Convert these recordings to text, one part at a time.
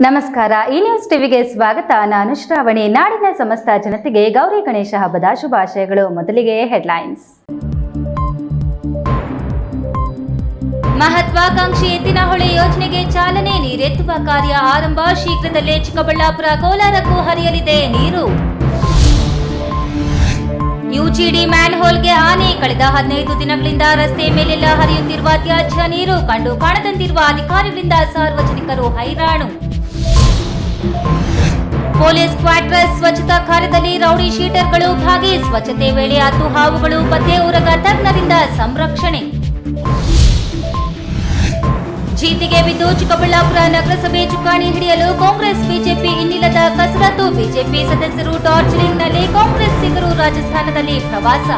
ನಮಸ್ಕಾರ. ಈ ನ್ಯೂಸ್ ಟಿವಿಗೆ ಸ್ವಾಗತ. ನಾನು ಶ್ರಾವಣಿ. ನಾಡಿನ ಸಮಸ್ತ ಜನತೆಗೆ ಗೌರಿ ಗಣೇಶ ಹಬ್ಬದ ಶುಭಾಶಯಗಳು. ಮೊದಲಿಗೆ ಹೆಡ್ಲೈನ್ಸ್. ಮಹತ್ವಾಕಾಂಕ್ಷಿ ಎತ್ತಿನಹೊಳೆ ಯೋಜನೆಗೆ ಚಾಲನೆ. ನೀರೆತ್ತುವ ಕಾರ್ಯ ಆರಂಭ. ಶೀಘ್ರದಲ್ಲೇ ಚಿಕ್ಕಬಳ್ಳಾಪುರ ಕೋಲಾರಕ್ಕೂ ಹರಿಯಲಿದೆ ನೀರು. ಯುಜಿಡಿ ಮ್ಯಾನ್ಹೋಲ್ಗೆ ಆನೆ. ಕಳೆದ 15 ದಿನಗಳಿಂದ ರಸ್ತೆ ಮೇಲೆಲ್ಲ ಹರಿಯುತ್ತಿರುವ ತ್ಯಾಜ್ಯ ನೀರು. ಕಂಡು ಕಾಣದಂತಿರುವ ಅಧಿಕಾರಿಗಳಿಂದ ಸಾರ್ವಜನಿಕರು ಹೈರಾಣು. ಪೊಲೀಸ್ ಕ್ವಾರ್ಟರ್ಸ್ ಸ್ವಚ್ಛತಾ ಕಾರ್ಯದಲ್ಲಿ ರೌಡಿ ಶೀಟರ್ಗಳು ಭಾಗಿ. ಸ್ವಚ್ಛತೆ ವೇಳೆ ಹತ್ತು ಹಾವುಗಳು ಪತ್ತೆ. ಉರಗ ತಜ್ಞರಿಂದ ಸಂರಕ್ಷಣೆ. ಜೀತಿಗೆ ಬಿದ್ದು ಚಿಕ್ಕಬಳ್ಳಾಪುರ ನಗರಸಭೆ ಚುಕ್ಕಾಣಿ ಹಿಡಿಯಲು ಕಾಂಗ್ರೆಸ್ ಬಿಜೆಪಿ ಇನ್ನಿಲ್ಲದ ಕಸರತ್ತು. ಬಿಜೆಪಿ ಸದಸ್ಯರು ಟಾರ್ಚರಿಂಗ್ನಲ್ಲಿ ಕಾಂಗ್ರೆಸ್ಸಿಗರು ರಾಜಸ್ಥಾನದಲ್ಲಿ ಪ್ರವಾಸ.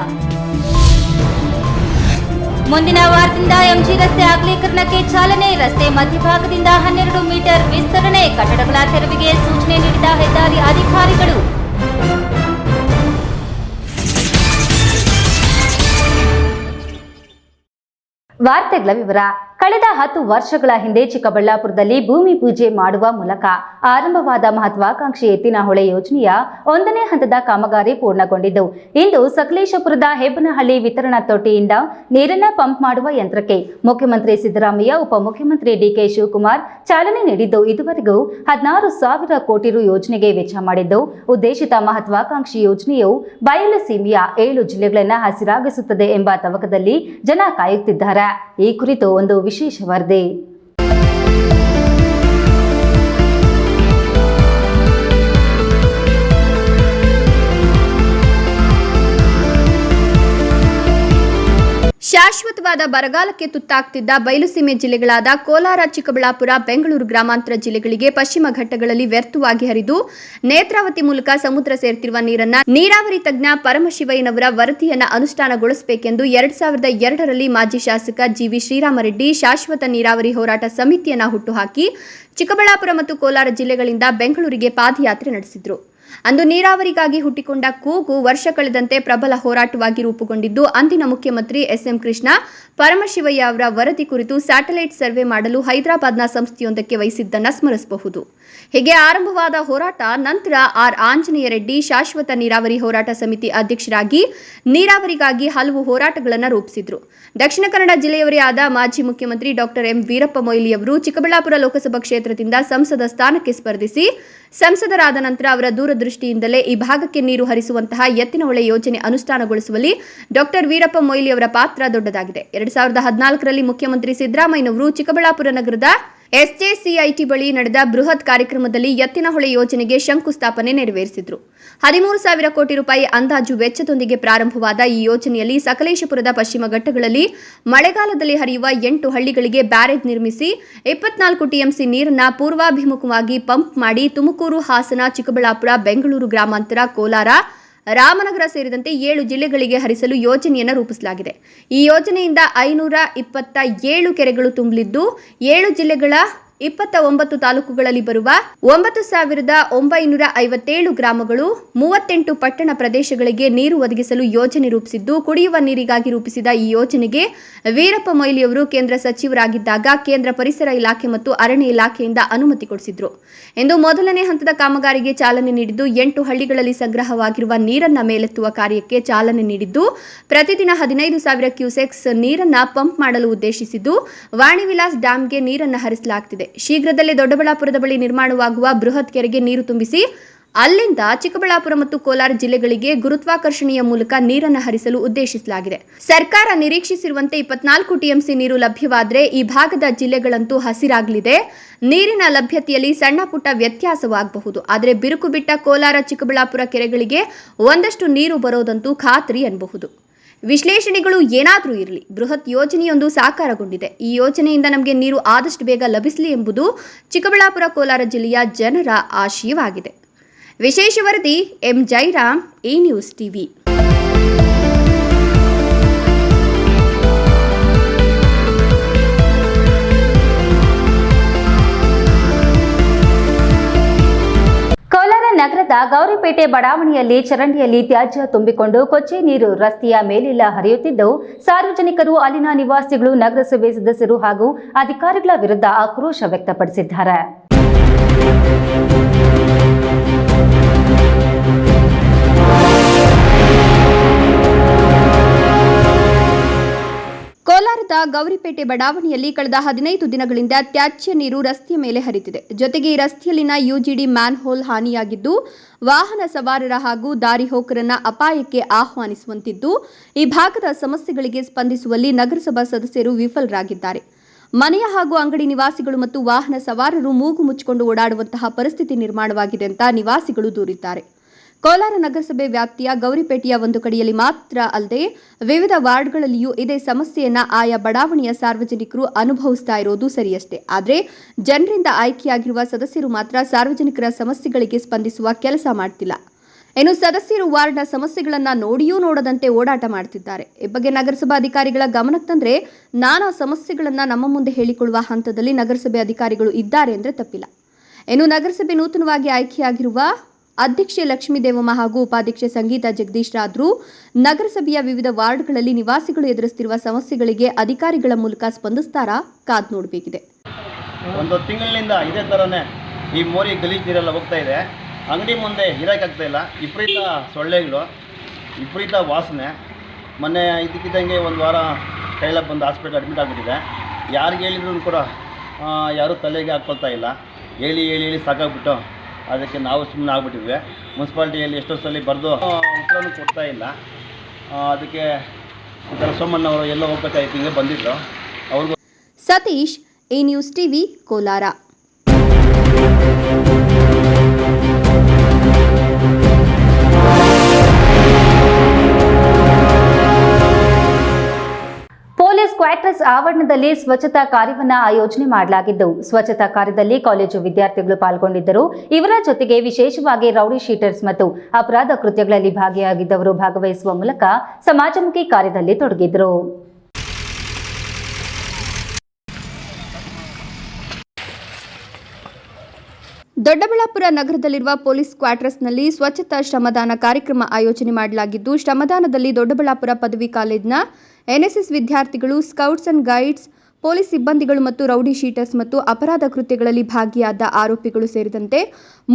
ಮುಂದಿನ ವಾರದಿಂದ ಎಂಜಿ ರಸ್ತೆ ಅಗಲೀಕರಣಕ್ಕೆ ಚಾಲನೆ. ರಸ್ತೆ ಮಧ್ಯಭಾಗದಿಂದ 12 ಮೀಟರ್ ವಿಸ್ತರಣೆ. ಕಟ್ಟಡಗಳ ತೆರವಿಗೆ ಸೂಚನೆ ನೀಡಿದ ಹೆದ್ದಾರಿ ಅಧಿಕಾರಿಗಳು. ವಾರ್ತೆಗಳ ವಿವರ. ಕಳೆದ 10 ವರ್ಷಗಳ ಹಿಂದೆ ಚಿಕ್ಕಬಳ್ಳಾಪುರದಲ್ಲಿ ಭೂಮಿ ಪೂಜೆ ಮಾಡುವ ಮೂಲಕ ಆರಂಭವಾದ ಮಹತ್ವಾಕಾಂಕ್ಷಿ ಎತ್ತಿನಹೊಳೆ ಯೋಜನೆಯ 1ನೇ ಹಂತದ ಕಾಮಗಾರಿ ಪೂರ್ಣಗೊಂಡಿದ್ದು, ಇಂದು ಸಕಲೇಶಪುರದ ಹೆಬ್ಬನಹಳ್ಳಿ ವಿತರಣಾ ತೊಟ್ಟಿಯಿಂದ ನೀರನ್ನ ಪಂಪ್ ಮಾಡುವ ಯಂತ್ರಕ್ಕೆ ಮುಖ್ಯಮಂತ್ರಿ ಸಿದ್ದರಾಮಯ್ಯ, ಉಪಮುಖ್ಯಮಂತ್ರಿ ಡಿಕೆ ಶಿವಕುಮಾರ್ ಚಾಲನೆ ನೀಡಿದ್ದು, ಇದುವರೆಗೂ 16,000 ಕೋಟಿ ರು ಯೋಜನೆಗೆ ವೆಚ್ಚ ಮಾಡಿದ್ದು, ಉದ್ದೇಶಿತ ಮಹತ್ವಾಕಾಂಕ್ಷಿ ಯೋಜನೆಯು ಬಯಲು ಸೀಮೆಯ 7 ಜಿಲ್ಲೆಗಳನ್ನು ಹಸಿರಾಗಿಸುತ್ತದೆ ಎಂಬ ತವಕದಲ್ಲಿ ಜನ ಕಾಯುತ್ತಿದ್ದಾರೆ. ಈ ಕುರಿತು ಒಂದು ವಿಶೇಷ ವರದಿ. ಶಾಶ್ವತವಾದ ಬರಗಾಲಕ್ಕೆ ತುತ್ತಾಗ್ತಿದ್ದ ಬಯಲುಸೀಮೆ ಜಿಲ್ಲೆಗಳಾದ ಕೋಲಾರ, ಚಿಕ್ಕಬಳ್ಳಾಪುರ, ಬೆಂಗಳೂರು ಗ್ರಾಮಾಂತರ ಜಿಲ್ಲೆಗಳಿಗೆ ಪಶ್ಚಿಮ ಘಟ್ಟಗಳಲ್ಲಿ ವ್ಯರ್ಥವಾಗಿ ಹರಿದು ನೇತ್ರಾವತಿ ಮೂಲಕ ಸಮುದ್ರ ಸೇರುತ್ತಿರುವ ನೀರನ್ನ ನೀರಾವರಿ ತಜ್ಞ ಪರಮಶಿವಯ್ಯನವರ ವರದಿಯನ್ನ ಅನುಷ್ಠಾನಗೊಳಿಸಬೇಕೆಂದು 2002ರಲ್ಲಿ ಮಾಜಿ ಶಾಸಕ ಜಿವಿ ಶ್ರೀರಾಮರೆಡ್ಡಿ ಶಾಶ್ವತ ನೀರಾವರಿ ಹೋರಾಟ ಸಮಿತಿಯನ್ನ ಹುಟ್ಟುಹಾಕಿ ಚಿಕ್ಕಬಳ್ಳಾಪುರ ಮತ್ತು ಕೋಲಾರ ಜಿಲ್ಲೆಗಳಿಂದ ಬೆಂಗಳೂರಿಗೆ ಪಾದಯಾತ್ರೆ ನಡೆಸಿದ್ರು. ಅಂದು ನೀರಾವರಿಗಾಗಿ ಹುಟ್ಟಿಕೊಂಡ ಕೂಗು ವರ್ಷ ಕಳೆದಂತೆ ಪ್ರಬಲ ಹೋರಾಟವಾಗಿ ರೂಪುಗೊಂಡಿದ್ದು, ಅಂದಿನ ಮುಖ್ಯಮಂತ್ರಿ ಎಸ್ಎಂ ಕೃಷ್ಣ ಪರಮಶಿವಯ್ಯ ಅವರ ವರದಿ ಕುರಿತು ಸ್ಯಾಟಲೈಟ್ ಸರ್ವೆ ಮಾಡಲು ಹೈದರಾಬಾದ್ನ ಸಂಸ್ಥೆಯೊಂದಕ್ಕೆ ವಹಿಸಿದ್ದನ್ನು ಸ್ಮರಿಸಬಹುದು. ಹೀಗೆ ಆರಂಭವಾದ ಹೋರಾಟ ನಂತರ ಆರ್ ಆಂಜನೇಯ ರೆಡ್ಡಿ ಶಾಶ್ವತ ನೀರಾವರಿ ಹೋರಾಟ ಸಮಿತಿ ಅಧ್ಯಕ್ಷರಾಗಿ ನೀರಾವರಿಗಾಗಿ ಹಲವು ಹೋರಾಟಗಳನ್ನು ರೂಪಿಸಿದ್ರು. ದಕ್ಷಿಣ ಕನ್ನಡ ಜಿಲ್ಲೆಯವರೇ ಆದ ಮಾಜಿ ಮುಖ್ಯಮಂತ್ರಿ ಡಾಕ್ಟರ್ ಎಂ ವೀರಪ್ಪ ಮೊಯ್ಲಿ ಅವರು ಚಿಕ್ಕಬಳ್ಳಾಪುರ ಲೋಕಸಭಾ ಕ್ಷೇತ್ರದಿಂದ ಸಂಸದ ಸ್ಥಾನಕ್ಕೆ ಸ್ಪರ್ಧಿಸಿ ಸಂಸದರಾದ ನಂತರ ಅವರ ದೂರದೃಷ್ಟಿಯಿಂದಲೇ ಈ ಭಾಗಕ್ಕೆ ನೀರು ಹರಿಸುವಂತಹ ಎತ್ತಿನಹೊಳೆ ಯೋಜನೆ ಅನುಷ್ಠಾನಗೊಳಿಸುವಲ್ಲಿ ಡಾಕ್ಟರ್ ವೀರಪ್ಪ ಮೊಯ್ಲಿ ಅವರ ಪಾತ್ರ ದೊಡ್ಡದಾಗಿದೆ. 2014ರಲ್ಲಿ ಮುಖ್ಯಮಂತ್ರಿ ಸಿದ್ದರಾಮಯ್ಯನವರು ಚಿಕ್ಕಬಳ್ಳಾಪುರ ನಗರದ ಎಸ್ಜೆಸಿಐಟಿ ಬಳಿ ನಡೆದ ಬೃಹತ್ ಕಾರ್ಯಕ್ರಮದಲ್ಲಿ ಎತ್ತಿನಹೊಳೆ ಯೋಜನೆಗೆ ಶಂಕುಸ್ಥಾಪನೆ ನೆರವೇರಿಸಿದ್ರು. 13,000 ಕೋಟಿ ರೂಪಾಯಿ ಅಂದಾಜು ವೆಚ್ಚದೊಂದಿಗೆ ಪ್ರಾರಂಭವಾದ ಈ ಯೋಜನೆಯಲ್ಲಿ ಸಕಲೇಶಪುರದ ಪಶ್ಚಿಮ ಘಟ್ಟಗಳಲ್ಲಿ ಮಳೆಗಾಲದಲ್ಲಿ ಹರಿಯುವ 8 ಹಳ್ಳಿಗಳಿಗೆ ಬ್ಯಾರೇಜ್ ನಿರ್ಮಿಸಿ 24 ಟಿಎಂಸಿ ನೀರನ್ನ ಪೂರ್ವಾಭಿಮುಖವಾಗಿ ಪಂಪ್ ಮಾಡಿ ತುಮಕೂರು, ಹಾಸನ, ಚಿಕ್ಕಬಳ್ಳಾಪುರ, ಬೆಂಗಳೂರು ಗ್ರಾಮಾಂತರ, ಕೋಲಾರ, ರಾಮನಗರ ಸೇರಿದಂತೆ 7 ಜಿಲ್ಲೆಗಳಿಗೆ ಹರಿಸಲು ಯೋಜನೆಯನ್ನು ರೂಪಿಸಲಾಗಿದೆ. ಈ ಯೋಜನೆಯಿಂದ 527 ಕೆರೆಗಳು ತುಂಬಲಿದ್ದು 7 ಜಿಲ್ಲೆಗಳ 29 ತಾಲೂಕುಗಳಲ್ಲಿ ಬರುವ 9,957 ಗ್ರಾಮಗಳು 38 ಪಟ್ಟಣ ಪ್ರದೇಶಗಳಿಗೆ ನೀರು ಒದಗಿಸಲು ಯೋಜನೆ ರೂಪಿಸಿದ್ದು, ಕುಡಿಯುವ ನೀರಿಗಾಗಿ ರೂಪಿಸಿದ ಈ ಯೋಜನೆಗೆ ವೀರಪ್ಪ ಮೊಯ್ಲಿ ಅವರು ಕೇಂದ್ರ ಸಚಿವರಾಗಿದ್ದಾಗ ಕೇಂದ್ರ ಪರಿಸರ ಇಲಾಖೆ ಮತ್ತು ಅರಣ್ಯ ಇಲಾಖೆಯಿಂದ ಅನುಮತಿ ಕೊಡಿಸಿದ್ರು. ಎಂದು ಮೊದಲನೇ ಹಂತದ ಕಾಮಗಾರಿಗೆ ಚಾಲನೆ ನೀಡಿದ್ದು, 8 ಹಳ್ಳಿಗಳಲ್ಲಿ ಸಂಗ್ರಹವಾಗಿರುವ ನೀರನ್ನ ಮೇಲೆತ್ತುವ ಕಾರ್ಯಕ್ಕೆ ಚಾಲನೆ ನೀಡಿದ್ದು, ಪ್ರತಿದಿನ 15,000 ಕ್ಯೂಸೆಕ್ಸ್ ನೀರನ್ನ ಪಂಪ್ ಮಾಡಲು ಉದ್ದೇಶಿಸಿದ್ದು, ವಾಣಿ ವಿಲಾಸ್ ಡ್ಯಾಂಗೆ ನೀರನ್ನು ಹರಿಸಲಾಗುತ್ತಿದೆ. ಶೀಘ್ರದಲ್ಲೇ ದೊಡ್ಡಬಳ್ಳಾಪುರದ ಬಳಿ ನಿರ್ಮಾಣವಾಗುವ ಬೃಹತ್ ಕೆರೆಗೆ ನೀರು ತುಂಬಿಸಿ ಅಲ್ಲಿಂದ ಚಿಕ್ಕಬಳ್ಳಾಪುರ ಮತ್ತು ಕೋಲಾರ ಜಿಲ್ಲೆಗಳಿಗೆ ಗುರುತ್ವಾಕರ್ಷಣೆಯ ಮೂಲಕ ನೀರನ್ನು ಹರಿಸಲು ಉದ್ದೇಶಿಸಲಾಗಿದೆ. ಸರ್ಕಾರ ನಿರೀಕ್ಷಿಸಿರುವಂತೆ 24 ಟಿಎಂಸಿ ನೀರು ಲಭ್ಯವಾದರೆ ಈ ಭಾಗದ ಜಿಲ್ಲೆಗಳಂತೂ ಹಸಿರಾಗಲಿದೆ. ನೀರಿನ ಲಭ್ಯತೆಯಲ್ಲಿ ಸಣ್ಣ ಪುಟ್ಟ ವ್ಯತ್ಯಾಸವಾಗಬಹುದು. ಆದರೆ ಬಿರುಕು ಬಿಟ್ಟ ಕೋಲಾರ, ಚಿಕ್ಕಬಳ್ಳಾಪುರ ಕೆರೆಗಳಿಗೆ ಒಂದಷ್ಟು ನೀರು ಬರೋದಂತೂ ಖಾತ್ರಿ ಅನ್ನಬಹುದು. ವಿಶ್ಲೇಷಣೆಗಳು ಏನಾದರೂ ಇರಲಿ, ಬೃಹತ್ ಯೋಜನೆಯೊಂದು ಸಾಕಾರಗೊಂಡಿದೆ. ಈ ಯೋಜನೆಯಿಂದ ನಮಗೆ ನೀರು ಆದಷ್ಟು ಬೇಗ ಲಭಿಸಲಿ ಎಂಬುದು ಚಿಕ್ಕಬಳ್ಳಾಪುರ, ಕೋಲಾರ ಜಿಲ್ಲೆಯ ಜನರ ಆಶಯವಾಗಿದೆ. ವಿಶೇಷ ವರದಿ ಎಂ ಜೈರಾಮ್, ಈ ನ್ಯೂಸ್ ಟಿವಿ. ನಗರದ ಗೌರಿಪೇಟೆ ಬಡಾವಣೆಯಲ್ಲಿ ಚರಂಡಿಯಲ್ಲಿ ತ್ಯಾಜ್ಯ ತುಂಬಿಕೊಂಡು ಕೊಚ್ಚೆ ನೀರು ರಸ್ತೆಯ ಮೇಲೆಲ್ಲ ಹರಿಯುತ್ತಿದ್ದು, ಸಾರ್ವಜನಿಕರು, ಅಲ್ಲಿನ ನಿವಾಸಿಗಳು, ನಗರಸಭೆ ಸದಸ್ಯರು ಹಾಗೂ ಅಧಿಕಾರಿಗಳ ವಿರುದ್ಧ ಆಕ್ರೋಶ ವ್ಯಕ್ತಪಡಿಸಿದ್ದಾರೆ. ಕೋಲಾರದ ಗೌರಿಪೇಟೆ ಬಡಾವಣೆಯಲ್ಲಿ ಕಳೆದ 15 ದಿನಗಳಿಂದ ತ್ಯಾಜ್ಯ ನೀರು ರಸ್ತೆಯ ಮೇಲೆ ಹರಿತಿದೆ. ಜೊತೆಗೆ ಈ ರಸ್ತೆಯಲ್ಲಿನ ಯುಜಿಡಿ ಮ್ಯಾನ್ಹೋಲ್ ಹಾನಿಯಾಗಿದ್ದು, ವಾಹನ ಸವಾರರ ಹಾಗೂ ದಾರಿ ಹೋಕರನ್ನ ಅಪಾಯಕ್ಕೆ ಆಹ್ವಾನಿಸುವಂತಿದ್ದು, ಈ ಭಾಗದ ಸಮಸ್ಯೆಗಳಿಗೆ ಸ್ಪಂದಿಸುವಲ್ಲಿ ನಗರಸಭಾ ಸದಸ್ಯರು ವಿಫಲರಾಗಿದ್ದಾರೆ. ಮನೆಯ ಹಾಗೂ ಅಂಗಡಿ ನಿವಾಸಿಗಳು ಮತ್ತು ವಾಹನ ಸವಾರರು ಮೂಗು ಮುಚ್ಚಿಕೊಂಡು ಓಡಾಡುವಂತಹ ಪರಿಸ್ಥಿತಿ ನಿರ್ಮಾಣವಾಗಿದೆ ಅಂತ ನಿವಾಸಿಗಳು ದೂರಿದ್ದಾರೆ. ಕೋಲಾರ ನಗರಸಭೆ ವ್ಯಾಪ್ತಿಯ ಗೌರಿಪೇಟೆಯ ಒಂದು ಕಡೆಯಲ್ಲಿ ಮಾತ್ರ ಅಲ್ಲದೆ ವಿವಿಧ ವಾರ್ಡ್ಗಳಲ್ಲಿಯೂ ಇದೇ ಸಮಸ್ಯೆಯನ್ನ ಆಯಾ ಬಡಾವಣೆಯ ಸಾರ್ವಜನಿಕರು ಅನುಭವಿಸ್ತಾ ಇರೋದು ಸರಿಯಷ್ಟೇ. ಆದರೆ ಜನರಿಂದ ಆಯ್ಕೆಯಾಗಿರುವ ಸದಸ್ಯರು ಮಾತ್ರ ಸಾರ್ವಜನಿಕರ ಸಮಸ್ಯೆಗಳಿಗೆ ಸ್ಪಂದಿಸುವ ಕೆಲಸ ಮಾಡ್ತಿಲ್ಲ. ಇನ್ನು ಸದಸ್ಯರು ವಾರ್ಡ್ನ ಸಮಸ್ಯೆಗಳನ್ನ ನೋಡಿಯೂ ನೋಡದಂತೆ ಓಡಾಟ ಮಾಡ್ತಿದ್ದಾರೆ. ಈ ಬಗ್ಗೆ ನಗರಸಭಾ ಅಧಿಕಾರಿಗಳ ಗಮನಕ್ಕೆ ತಂದ್ರೆ ನಾನಾ ಸಮಸ್ಯೆಗಳನ್ನ ನಮ್ಮ ಮುಂದೆ ಹೇಳಿಕೊಳ್ಳುವ ಹಂತದಲ್ಲಿ ನಗರಸಭೆ ಅಧಿಕಾರಿಗಳು ಇದ್ದಾರೆ ಅಂದ್ರೆ ತಪ್ಪಿಲ್ಲ. ಇನ್ನು ನಗರಸಭೆ ನೂತನವಾಗಿ ಆಯ್ಕೆಯಾಗಿರುವ ಅಧ್ಯಕ್ಷೆ ಲಕ್ಷ್ಮೀ ದೇವಮ್ಮ ಹಾಗೂ ಉಪಾಧ್ಯಕ್ಷೆ ಸಂಗೀತಾ ಜಗದೀಶ್ ರಾದ್ರು ನಗರಸಭೆಯ ವಿವಿಧ ವಾರ್ಡ್ಗಳಲ್ಲಿ ನಿವಾಸಿಗಳು ಎದುರಿಸುತ್ತಿರುವ ಸಮಸ್ಯೆಗಳಿಗೆ ಅಧಿಕಾರಿಗಳ ಮೂಲಕ ಸ್ಪಂದಿಸ್ತಾರಾ ಕಾದ್ ನೋಡಬೇಕಿದೆ. ಒಂದು ತಿಂಗಳಿನಿಂದ ಇದೇ ಥರನೇ ಈ ಮೋರಿ ಗಲೀಜು ನೀರೆಲ್ಲ ಹೋಗ್ತಾ ಇದೆ. ಅಂಗಡಿ ಮುಂದೆ ಇರೋಕ್ಕಾಗ್ತಾ ಇಲ್ಲ. ವಿಪರೀತ ಸೊಳ್ಳೆಗಳು, ವಿಪರೀತ ವಾಸನೆ. ಮೊನ್ನೆ ಇದಕ್ಕಿದ್ದಂಗೆ ಒಂದು ವಾರ ಕೈಲ ಬಂದು ಹಾಸ್ಪಿಟಲ್ ಅಡ್ಮಿಟ್ ಆಗಿಬಿಟ್ಟಿದೆ. ಯಾರಿಗೆ ಹೇಳಿದ್ರು ಕೂಡ ಯಾರೂ ತಲೆಗೆ ಹಾಕ್ಕೊಳ್ತಾ ಇಲ್ಲ. ಹೇಳಿ ಹೇಳಿ ಹೇಳಿ ಸಾಕಾಗ್ಬಿಟ್ಟು ಅದಕ್ಕೆ ನಾವು ಸುಮ್ಮನೆ ಆಗ್ಬಿಟ್ಟಿದ್ವಿ. ಮುನ್ಸಿಪಾಲ್ಟಿಯಲ್ಲಿ ಎಷ್ಟೋ ಸಲ ಬರೆದು ಉತ್ತರನೂ ಕೊಡ್ತಾ ಇಲ್ಲ. ಅದಕ್ಕೆ ಸೋಮಣ್ಣವರು ಎಲ್ಲ ಹೋಗ್ಬೇಕಾಯ್ತು, ಹಿಂಗೆ ಬಂದಿದ್ರು ಅವ್ರಿಗೂ. Satish, A news TV, Kolar. Police quarters ಆವರಣದಲ್ಲಿ ಸ್ವಚ್ಛತಾ ಕಾರ್ಯವನ್ನು ಆಯೋಜನೆ ಮಾಡಲಾಗಿದ್ದು, ಸ್ವಚ್ಛತಾ ಕಾರ್ಯದಲ್ಲಿ ಕಾಲೇಜು ವಿದ್ಯಾರ್ಥಿಗಳು ಪಾಲ್ಗೊಂಡಿದ್ದರು. ಇವರ ಜೊತೆಗೆ ವಿಶೇಷವಾಗಿ ರೌಡಿ ಶೀಟರ್ಸ್ ಮತ್ತು ಅಪರಾಧ ಕೃತ್ಯಗಳಲ್ಲಿ ಭಾಗಿಯಾಗಿದ್ದವರು ಭಾಗವಹಿಸುವ ಮೂಲಕ ಸಮಾಜಮುಖಿ ಕಾರ್ಯದಲ್ಲಿ ತೊಡಗಿದ್ರು. ದೊಡ್ಡಬಳ್ಳಾಪುರ ನಗರದಲ್ಲಿರುವ ಪೊಲೀಸ್ ಕ್ವಾರ್ಟರ್ಸ್ನಲ್ಲಿ ಸ್ವಚ್ಛತಾ ಶ್ರಮದಾನ ಕಾರ್ಯಕ್ರಮ ಆಯೋಜನೆ ಮಾಡಲಾಗಿದ್ದು, ಶ್ರಮದಾನದಲ್ಲಿ ದೊಡ್ಡಬಳ್ಳಾಪುರ ಪದವಿ ಕಾಲೇಜಿನ ಎನ್ಎಸ್ಎಸ್ ವಿದ್ಯಾರ್ಥಿಗಳು, ಸ್ಕೌಟ್ಸ್ ಅಂಡ್ ಗೈಡ್ಸ್, ಪೊಲೀಸ್ ಸಿಬ್ಬಂದಿಗಳು ಮತ್ತು ರೌಡಿ ಶೀಟರ್ಸ್ ಮತ್ತು ಅಪರಾಧ ಕೃತ್ಯಗಳಲ್ಲಿ ಭಾಗಿಯಾದ ಆರೋಪಿಗಳು ಸೇರಿದಂತೆ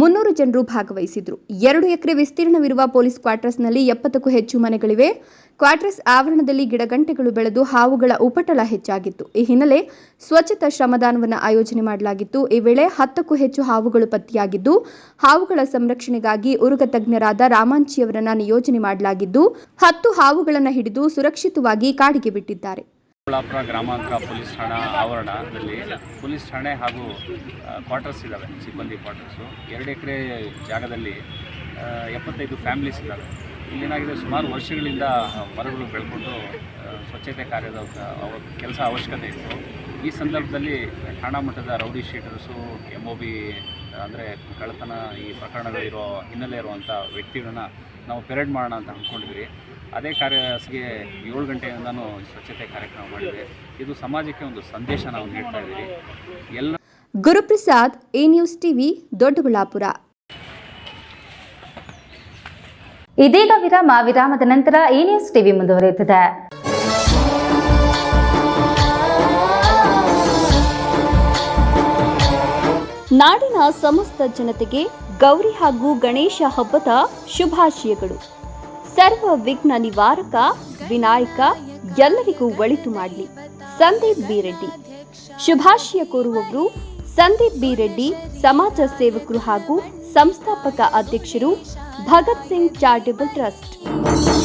300 ಜನರು ಭಾಗವಹಿಸಿದ್ರು. 2 ಎಕರೆ ವಿಸ್ತೀರ್ಣವಿರುವ ಪೊಲೀಸ್ ಕ್ವಾರ್ಟರ್ಸ್ನಲ್ಲಿ 70ಕ್ಕೂ ಹೆಚ್ಚು ಮನೆಗಳಿವೆ. ಕ್ವಾರ್ಟರ್ಸ್ ಆವರಣದಲ್ಲಿ ಗಿಡಗಂಟೆಗಳು ಬೆಳೆದು ಹಾವುಗಳ ಉಪಟಳ ಹೆಚ್ಚಾಗಿತ್ತು. ಈ ಹಿನ್ನೆಲೆ ಸ್ವಚ್ಛತಾ ಶ್ರಮದಾನವನ್ನು ಆಯೋಜನೆ ಮಾಡಲಾಗಿತ್ತು. ಈ ವೇಳೆ 10ಕ್ಕೂ ಹೆಚ್ಚು ಹಾವುಗಳು ಪತ್ತೆಯಾಗಿದ್ದು, ಹಾವುಗಳ ಸಂರಕ್ಷಣೆಗಾಗಿ ಉರುಗ ತಜ್ಞರಾದ ರಾಮಾಂಚಿಯವರನ್ನ ನಿಯೋಜನೆ ಮಾಡಲಾಗಿದ್ದು, 10 ಹಾವುಗಳನ್ನು ಹಿಡಿದು ಸುರಕ್ಷಿತವಾಗಿ ಕಾಡಿಗೆ ಬಿಟ್ಟಿದ್ದಾರೆ. ದೊಡ್ಡಬಳ್ಳಾಪುರ ಗ್ರಾಮಾಂತರ ಪೊಲೀಸ್ ಠಾಣಾ ಆವರಣದಲ್ಲಿ ಪೊಲೀಸ್ ಠಾಣೆ ಹಾಗೂ ಕ್ವಾರ್ಟರ್ಸ್ ಇದ್ದಾವೆ, ಸಿಬ್ಬಂದಿ ಕ್ವಾರ್ಟರ್ಸು. 2 ಎಕರೆ ಜಾಗದಲ್ಲಿ 75 ಫ್ಯಾಮಿಲೀಸ್ ಇದ್ದಾವೆ. ಇಲ್ಲೇನಾಗಿದೆ, ಸುಮಾರು ವರ್ಷಗಳಿಂದ ಮರಗಳು ಬೆಳ್ಕೊಂಡು ಸ್ವಚ್ಛತೆ ಕಾರ್ಯದ ಕೆಲಸ ಅವಶ್ಯಕತೆ ಇತ್ತು. ಈ ಸಂದರ್ಭದಲ್ಲಿ ಠಾಣಾ ಮಟ್ಟದ ರೌಡಿ ಶೀಟರ್ಸು, MOB ಅಂದರೆ ಕಳ್ಳತನ ಈ ಪ್ರಕರಣಗಳಿರೋ ಹಿನ್ನೆಲೆ ಇರುವಂಥ ವ್ಯಕ್ತಿಗಳನ್ನ ನಾವು ಪೆರೇಡ್ ಮಾಡೋಣ ಅಂತ ಅಂದ್ಕೊಂಡಿದ್ವಿ. ಅದೇ ಕಾರ್ಯಕ್ಕೆ 7 ಗಂಟೆಯಿಂದನೂ ಸ್ವಚ್ಛತೆ ಕಾರ್ಯಕ್ರಮ ಮಾಡಿದ್ವಿ. ಇದು ಸಮಾಜಕ್ಕೆ ಒಂದು ಸಂದೇಶ ನಾವು ನೀಡ್ತಾ ಇದ್ದೀವಿ. ಎಲ್ಲ Guruprasad, A news TV, Doddaballapura. ಇದೀಗ ವಿರಾಮದ ನಂತರ ಎ ನ್ಯೂಸ್ ಟಿವಿ ಮುಂದುವರಿಯುತ್ತದೆ. ನಾಡಿನ ಸಮಸ್ತ ಜನತೆಗೆ ಗೌರಿ ಹಾಗೂ ಗಣೇಶ ಹಬ್ಬದ ಶುಭಾಶಯಗಳು. ಸರ್ವ ವಿಘ್ನ ನಿವಾರಕ ವಿನಾಯಕ ಎಲ್ಲರಿಗೂ ಒಳಿತು ಮಾಡಲಿ. ಸಂದೀಪ್ ಬಿ ರೆಡ್ಡಿ. ಶುಭಾಶಯ ಕೋರುವವರು ಸಂದೀಪ್ ಬಿ ರೆಡ್ಡಿ, ಸಮಾಜ ಸೇವಕರು ಹಾಗೂ ಸಂಸ್ಥಾಪಕ ಅಧ್ಯಕ್ಷರು, ಭಗತ್ ಸಿಂಗ್ ಚಾರಿಟಬಲ್ ಟ್ರಸ್ಟ್.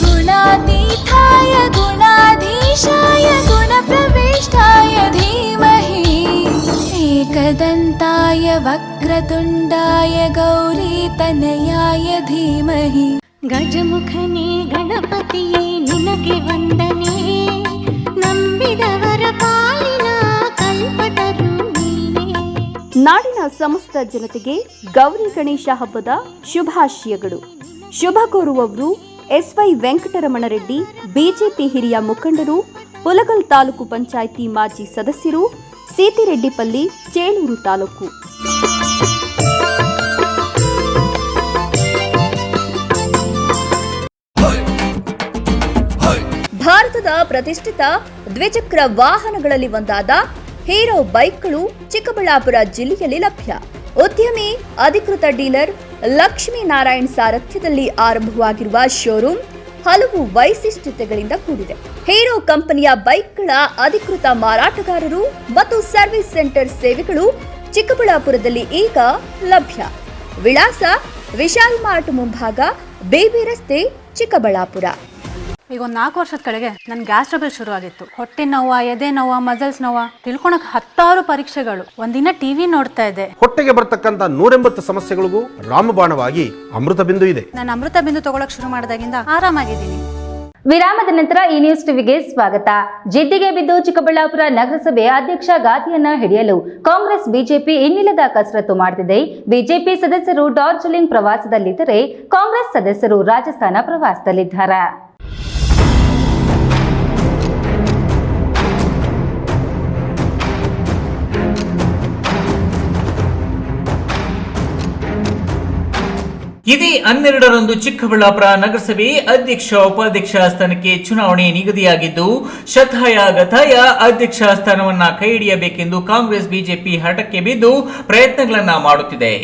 ಗುಣಾತೀತಾಯ ಗುಣಾಧೀಶಾಯ ಗುಣಪ್ರವಿಷ್ಟಾಯ ಧೀಮಹಿ ಏಕದಂತಾಯ ವಕ್ರತುಂಡಾಯ ಗೌರೀತನಯಾಯ ಧೀಮಹಿ. ಗಜಮುಖನೇ ಗಣಪತಿಯೇ ನಿನಗೆ ವಂದನೆ, ನಂಬಿದವರ ಪಾಲಿನ ಕಲ್ಪತರು ನೀನೇ. ನಾಡಿನ ಸಮಸ್ತ ಜನತೆಗೆ ಗೌರಿ ಗಣೇಶ ಹಬ್ಬದ ಶುಭಾಶಯಗಳು. ಶುಭ ಕೋರುವವರು SY ವೆಂಕಟರಮಣ ರೆಡ್ಡಿ, ಬಿಜೆಪಿ ಹಿರಿಯ ಮುಖಂಡರು, ಹುಲಗಲ್ ತಾಲೂಕು ಪಂಚಾಯಿತಿ ಮಾಜಿ ಸದಸ್ಯರು, ಸೀತಿರೆಡ್ಡಿಪಲ್ಲಿ, ಚೇಳೂರು ತಾಲೂಕು. ಭಾರತದ ಪ್ರತಿಷ್ಠಿತ ದ್ವಿಚಕ್ರ ವಾಹನಗಳಲ್ಲಿ ಒಂದಾದ ಹೀರೋ ಬೈಕ್ಗಳು ಚಿಕ್ಕಬಳ್ಳಾಪುರ ಜಿಲ್ಲೆಯಲ್ಲಿ ಲಭ್ಯ. ಉದ್ಯಮಿ ಅಧಿಕೃತ ಡೀಲರ್ ಲಕ್ಷ್ಮೀನಾರಾಯಣ್ ಸಾರಥ್ಯದಲ್ಲಿ ಆರಂಭವಾಗಿರುವ ಶೋರೂಮ್ ಹಲವು ವೈಶಿಷ್ಟ್ಯತೆಗಳಿಂದ ಕೂಡಿದೆ. ಹೀರೋ ಕಂಪನಿಯ ಬೈಕ್ಗಳ ಅಧಿಕೃತ ಮಾರಾಟಗಾರರು ಮತ್ತು ಸರ್ವಿಸ್ ಸೆಂಟರ್ ಸೇವೆಗಳು ಚಿಕ್ಕಬಳ್ಳಾಪುರದಲ್ಲಿ ಈಗ ಲಭ್ಯ. ವಿಳಾಸ ವಿಶಾಲ್ ಮಾರ್ಟ್ ಮುಂಭಾಗ, ಬೇಬಿ ರಸ್ತೆ, ಚಿಕ್ಕಬಳ್ಳಾಪುರ. ಈಗ ಒಂದು 4 ವರ್ಷದ ಕೆಳಗೆ ನನ್ನ ಗ್ಯಾಸ್ ಟ್ರಬಲ್ ಶುರು ಆಗಿತ್ತು. ಹೊಟ್ಟೆ ನೋವ, ಎದೆ ನೋವ, ಮಸಲ್ಸ್ ನೋವ ತಿಳ್ಕೊಳಕ್ 10 ಪರೀಕ್ಷೆಗಳು. ಒಂದಿನ ಟಿವಿ ನೋಡ್ತಾ ಇದ್ದೆ. ಹೊಟ್ಟೆಗೆ ಬರ್ತಕ್ಕಂಥ 180 ಸಮಸ್ಯೆಗಳಿಗೂ ರಾಮಬಾಣವಾಗಿ ಅಮೃತ ಬಿಂದು ಇದೆ. ನಾನು ಅಮೃತ ಬಿಂದು ತಗೊಳಕ್ ಶುರು ಮಾಡಿದಾಗಿಂದ ಆರಾಮಾಗಿದ್ದೀನಿ. ವಿರಾಮದ ನಂತರ ಈ ನ್ಯೂಸ್ ಟಿವಿಗೆ ಸ್ವಾಗತ. ಜಿದ್ದಿಗೆ ಬಿದ್ದು ಚಿಕ್ಕಬಳ್ಳಾಪುರ ನಗರಸಭೆ ಅಧ್ಯಕ್ಷ ಗಾದಿಯನ್ನ ಹಿಡಿಯಲು ಕಾಂಗ್ರೆಸ್ ಬಿಜೆಪಿ ಇನ್ನಿಲ್ಲದ ಕಸರತ್ತು ಮಾಡುತ್ತಿದೆ. ಬಿಜೆಪಿ ಸದಸ್ಯರು ಡಾರ್ಜಿಲಿಂಗ್ ಪ್ರವಾಸದಲ್ಲಿದ್ದರೆ ಕಾಂಗ್ರೆಸ್ ಸದಸ್ಯರು ರಾಜಸ್ಥಾನ ಪ್ರವಾಸದಲ್ಲಿದ್ದಾರೆ. ಇದೇ 12ರಂದು ಚಿಕ್ಕಬಳ್ಳಾಪುರ ನಗರಸಭೆ ಅಧ್ಯಕ್ಷ ಉಪಾಧ್ಯಕ್ಷ ಸ್ಥಾನಕ್ಕೆ ಚುನಾವಣೆ ನಿಗದಿಯಾಗಿದ್ದು, ಶತಾಯಗತಾಯ ಅಧ್ಯಕ್ಷ ಸ್ಥಾನವನ್ನ ಕೈ ಹಿಡಿಯಬೇಕೆಂದು ಕಾಂಗ್ರೆಸ್ ಬಿಜೆಪಿ ಹಠಕ್ಕೆ ಬಿದ್ದು ಪ್ರಯತ್ನಗಳನ್ನ ಮಾಡುತ್ತಿದೆ.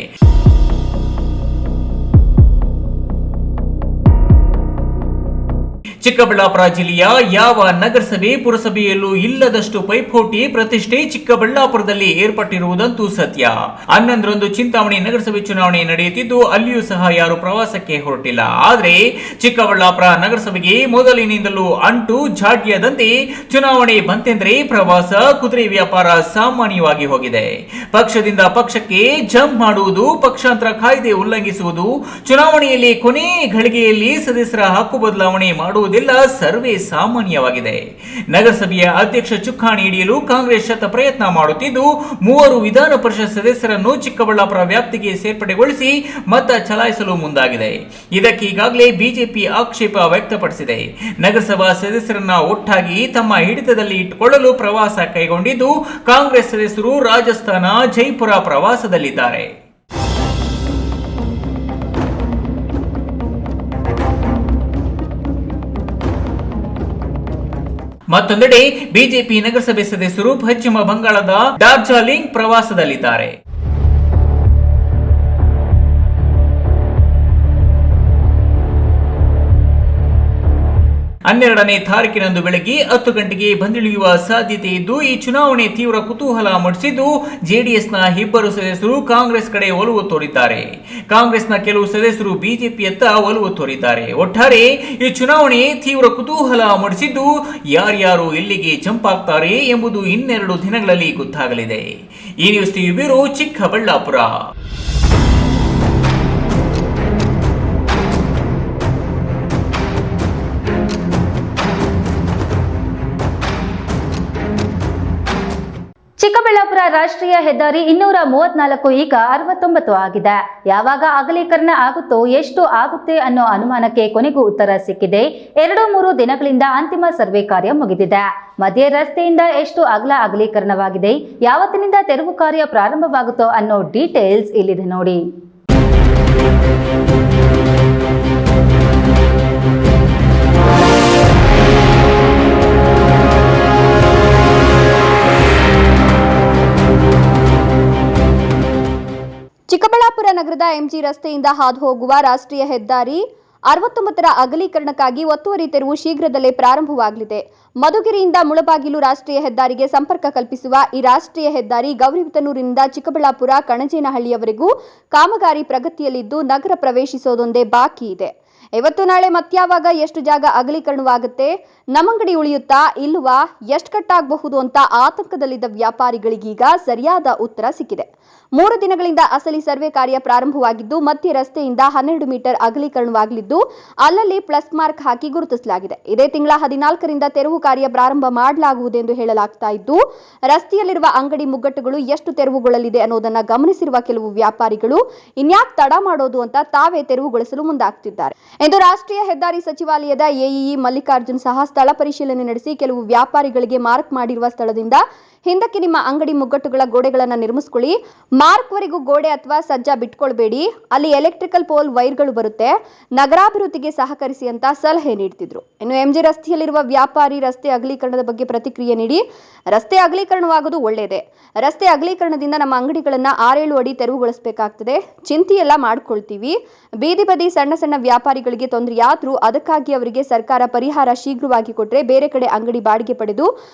ಚಿಕ್ಕಬಳ್ಳಾಪುರ ಜಿಲ್ಲೆಯ ಯಾವ ನಗರಸಭೆ ಪುರಸಭೆಯಲ್ಲೂ ಇಲ್ಲದಷ್ಟು ಪೈಪೋಟಿ ಪ್ರತಿಷ್ಠೆ ಚಿಕ್ಕಬಳ್ಳಾಪುರದಲ್ಲಿ ಏರ್ಪಟ್ಟಿರುವುದಂತೂ ಸತ್ಯ. 11ರಂದು ಚಿಂತಾಮಣಿ ನಗರಸಭೆ ಚುನಾವಣೆ ನಡೆಯುತ್ತಿದ್ದು, ಅಲ್ಲಿಯೂ ಸಹ ಯಾರು ಪ್ರವಾಸಕ್ಕೆ ಹೊರಟಿಲ್ಲ. ಆದರೆ ಚಿಕ್ಕಬಳ್ಳಾಪುರ ನಗರಸಭೆಗೆ ಮೊದಲಿನಿಂದಲೂ ಅಂಟು ಜಾಡ್ಯದಂತೆ ಚುನಾವಣೆ ಬಂತೆಂದರೆ ಪ್ರವಾಸ, ಕುದುರೆ ವ್ಯಾಪಾರ ಸಾಮಾನ್ಯವಾಗಿ ಹೋಗಿದೆ. ಪಕ್ಷದಿಂದ ಪಕ್ಷಕ್ಕೆ ಜಂಪ್ ಮಾಡುವುದು, ಪಕ್ಷಾಂತರ ಕಾಯ್ದೆ ಉಲ್ಲಂಘಿಸುವುದು, ಚುನಾವಣೆಯಲ್ಲಿ ಕೊನೆ ಘಳಿಗೆಯಲ್ಲಿ ಸದಸ್ಯರ ಹಕ್ಕು ಬದಲಾವಣೆ ಮಾಡುವುದಿಲ್ಲ ಸರ್ವೇ ಸಾಮಾನ್ಯವಾಗಿದೆ. ನಗರಸಭೆಯ ಅಧ್ಯಕ್ಷ ಚುಕ್ಕಾಣಿ ಹಿಡಿಯಲು ಕಾಂಗ್ರೆಸ್ ಶತ ಪ್ರಯತ್ನ ಮಾಡುತ್ತಿದ್ದು, 3 ವಿಧಾನ ಪರಿಷತ್ ಸದಸ್ಯರನ್ನು ಚಿಕ್ಕಬಳ್ಳಾಪುರ ವ್ಯಾಪ್ತಿಗೆ ಸೇರ್ಪಡೆಗೊಳಿಸಿ ಮತ ಚಲಾಯಿಸಲು ಮುಂದಾಗಿದೆ. ಇದಕ್ಕೆ ಈಗಾಗಲೇ ಬಿಜೆಪಿ ಆಕ್ಷೇಪ ವ್ಯಕ್ತಪಡಿಸಿದೆ. ನಗರಸಭಾ ಸದಸ್ಯರನ್ನ ಒಟ್ಟಾಗಿ ತಮ್ಮ ಹಿಡಿತದಲ್ಲಿ ಇಟ್ಟುಕೊಳ್ಳಲು ಪ್ರವಾಸ ಕೈಗೊಂಡಿದ್ದು, ಕಾಂಗ್ರೆಸ್ ಸದಸ್ಯರು ರಾಜಸ್ಥಾನ, ಜೈಪುರ ಪ್ರವಾಸದಲ್ಲಿದ್ದಾರೆ. ಮತ್ತೊಂದೆಡೆ ಬಿಜೆಪಿ ನಗರಸಭೆ ಸದಸ್ಯರು ಪಶ್ಚಿಮ ಬಂಗಾಳದ ಡಾರ್ಜಿಲಿಂಗ್ ಪ್ರವಾಸದಲ್ಲಿದ್ದಾರೆ. 12ನೇ ತಾರೀಕಿನಂದು ಬೆಳಗ್ಗೆ 10 ಗಂಟೆಗೆ ಬಂದಿಳಿಯುವ ಸಾಧ್ಯತೆ ಇದ್ದು, ಈ ಚುನಾವಣೆ ತೀವ್ರ ಕುತೂಹಲ ಮೂಡಿಸಿದ್ದು, ಜೆಡಿಎಸ್ನ ಇಬ್ಬರು ಸದಸ್ಯರು ಕಾಂಗ್ರೆಸ್ ಕಡೆ ಒಲವು ತೋರಿದ್ದಾರೆ. ಕಾಂಗ್ರೆಸ್ನ ಕೆಲವು ಸದಸ್ಯರು ಬಿಜೆಪಿಯತ್ತ ಒಲವು ತೋರಿದ್ದಾರೆ. ಒಟ್ಟಾರೆ ಈ ಚುನಾವಣೆ ತೀವ್ರ ಕುತೂಹಲ ಮೂಡಿಸಿದ್ದು, ಯಾರ್ಯಾರು ಎಲ್ಲಿಗೆ ಜಂಪ್ ಆಗ್ತಾರೆ ಎಂಬುದು ಇನ್ನೆರಡು ದಿನಗಳಲ್ಲಿ ಗೊತ್ತಾಗಲಿದೆ. ಈ news TV bureau, Chikkaballapura. Chikkaballapura ರಾಷ್ಟ್ರೀಯ ಹೆದ್ದಾರಿ 234 ಈಗ 69 ಆಗಿದೆ. ಯಾವಾಗ ಅಗಲೀಕರಣ ಆಗುತ್ತೋ, ಎಷ್ಟು ಆಗುತ್ತೆ ಅನ್ನೋ ಅನುಮಾನಕ್ಕೆ ಕೊನೆಗೂ ಉತ್ತರ ಸಿಕ್ಕಿದೆ. 2-3 ದಿನಗಳಿಂದ ಅಂತಿಮ ಸರ್ವೆ ಕಾರ್ಯ ಮುಗಿದಿದೆ. ಮಧ್ಯ ರಸ್ತೆಯಿಂದ ಎಷ್ಟು ಅಗಲ ಅಗಲೀಕರಣವಾಗಿದೆ, ಯಾವತ್ತಿನಿಂದ ತೆರವು ಕಾರ್ಯ ಪ್ರಾರಂಭವಾಗುತ್ತೋ ಅನ್ನೋ ಡೀಟೇಲ್ಸ್ ಇಲ್ಲಿದೆ ನೋಡಿ. ಚಿಕ್ಕಬಳ್ಳಾಪುರ ನಗರದ ಎಂಜಿ ರಸ್ತೆಯಿಂದ ಹಾದು ಹೋಗುವ ರಾಷ್ಟ್ರೀಯ ಹೆದ್ದಾರಿ 69ರ ಅಗಲೀಕರಣಕ್ಕಾಗಿ ಒತ್ತುವರಿ ತೆರವು ಶೀಘ್ರದಲ್ಲೇ ಪ್ರಾರಂಭವಾಗಲಿದೆ. ಮಧುಗಿರಿಯಿಂದ ಮುಳಬಾಗಿಲು ರಾಷ್ಟ್ರೀಯ ಹೆದ್ದಾರಿಗೆ ಸಂಪರ್ಕ ಕಲ್ಪಿಸುವ ಈ ರಾಷ್ಟ್ರೀಯ ಹೆದ್ದಾರಿ ಗೌರಿಬಿದನೂರಿನಿಂದ ಚಿಕ್ಕಬಳ್ಳಾಪುರ ಕಣಜೇನಹಳ್ಳಿಯವರೆಗೂ ಕಾಮಗಾರಿ ಪ್ರಗತಿಯಲ್ಲಿದ್ದು, ನಗರ ಪ್ರವೇಶಿಸೋದೊಂದೇ ಬಾಕಿ ಇದೆ. ಇವತ್ತು ನಾಳೆ ಮತ್ಯಾವಾಗ ಎಷ್ಟು ಜಾಗ ಅಗಲೀಕರಣವಾಗುತ್ತೆ, ನಮ್ಮಂಗಡಿ ಉಳಿಯುತ್ತಾ ಇಲ್ಲವಾ, ಎಷ್ಟು ಕಟ್ಟಾಗಬಹುದು ಅಂತ ಆತಂಕದಲ್ಲಿದ್ದ ವ್ಯಾಪಾರಿಗಳಿಗೀಗ ಸರಿಯಾದ ಉತ್ತರ ಸಿಕ್ಕಿದೆ. 3 ದಿನಗಳಿಂದ ಅಸಲಿ ಸರ್ವೆ ಕಾರ್ಯ ಪ್ರಾರಂಭವಾಗಿದ್ದು, ಮಧ್ಯ ರಸ್ತೆಯಿಂದ 12 ಮೀಟರ್ ಅಗಲೀಕರಣವಾಗಲಿದ್ದು, ಅಲ್ಲಲ್ಲಿ ಪ್ಲಸ್ ಮಾರ್ಕ್ ಹಾಕಿ ಗುರುತಿಸಲಾಗಿದೆ. ಇದೇ ತಿಂಗಳ 14ರಿಂದ ತೆರವು ಕಾರ್ಯ ಪ್ರಾರಂಭ ಮಾಡಲಾಗುವುದೆಂದು ಹೇಳಲಾಗ್ತಾ ಇದ್ದು, ರಸ್ತೆಯಲ್ಲಿರುವ ಅಂಗಡಿ ಮುಗ್ಗಟ್ಟುಗಳು ಎಷ್ಟು ತೆರವುಗೊಳ್ಳಲಿದೆ ಅನ್ನೋದನ್ನ ಗಮನಿಸಿರುವ ಕೆಲವು ವ್ಯಾಪಾರಿಗಳು ಇನ್ಯಾಕ್ ತಡ ಮಾಡೋದು ಅಂತ ತಾವೇ ತೆರವುಗೊಳಿಸಲು ಮುಂದಾಗ್ತಿದ್ದಾರೆ ಎಂದು ರಾಷ್ಟ್ರೀಯ ಹೆದ್ದಾರಿ ಸಚಿವಾಲಯದ ಎಇಇ ಮಲ್ಲಿಕಾರ್ಜುನ್ ಸಹ ಸ್ಥಳ ಪರಿಶೀಲನೆ ನಡೆಸಿ ಕೆಲವು ವ್ಯಾಪಾರಿಗಳಿಗೆ ಮಾರ್ಕ್ ಮಾಡಿರುವ ಸ್ಥಳದಿಂದ ಹಿಂದಕ್ಕೆ ನಿಮ್ಮ ಅಂಗಡಿ ಮುಗ್ಗಟ್ಟುಗಳ ಗೋಡೆಗಳನ್ನು ನಿರ್ಮಿಸ್ಕೊಳ್ಳಿ. ಮಾರ್ಕ್ವರೆಗೂ ಗೋಡೆ ಅಥವಾ ಸಜ್ಜಾ ಬಿಟ್ಕೊಳ್ಬೇಡಿ. ಅಲ್ಲಿ ಎಲೆಕ್ಟ್ರಿಕಲ್ ಪೋಲ್ ವೈರ್ಗಳು ಬರುತ್ತೆ. ನಗರಾಭಿವೃದ್ಧಿಗೆ ಸಹಕರಿಸಿ ಅಂತ ಸಲಹೆ ನೀಡ್ತಿದ್ರು. ಇನ್ನು ಎಂಜಿ ರಸ್ತೆಯಲ್ಲಿರುವ ವ್ಯಾಪಾರಿ ರಸ್ತೆ ಅಗಲೀಕರಣದ ಬಗ್ಗೆ ಪ್ರತಿಕ್ರಿಯೆ ನೀಡಿ, ರಸ್ತೆ ಅಗಲೀಕರಣವಾಗೋದು ಒಳ್ಳೆಯದೇ. ರಸ್ತೆ ಅಗಲೀಕರಣದಿಂದ ನಮ್ಮ ಅಂಗಡಿಗಳನ್ನ 6-7 ಅಡಿ ತೆರವುಗೊಳಿಸಬೇಕಾಗ್ತದೆ. ಚಿಂತೆಯೆಲ್ಲ ಮಾಡ್ಕೊಳ್ತೀವಿ. ಬೀದಿ ಬದಿ ಸಣ್ಣ ಸಣ್ಣ ವ್ಯಾಪಾರಿಗಳಿಗೆ ತೊಂದರೆಯಾದ್ರೂ ಅದಕ್ಕಾಗಿ ಅವರಿಗೆ ಸರ್ಕಾರ ಪರಿಹಾರ ಶೀಘ್ರವಾಗಿ ಕೊಟ್ಟರೆ ಬೇರೆ ಕಡೆ ಅಂಗಡಿ ಬಾಡಿಗೆ ಪಡೆದು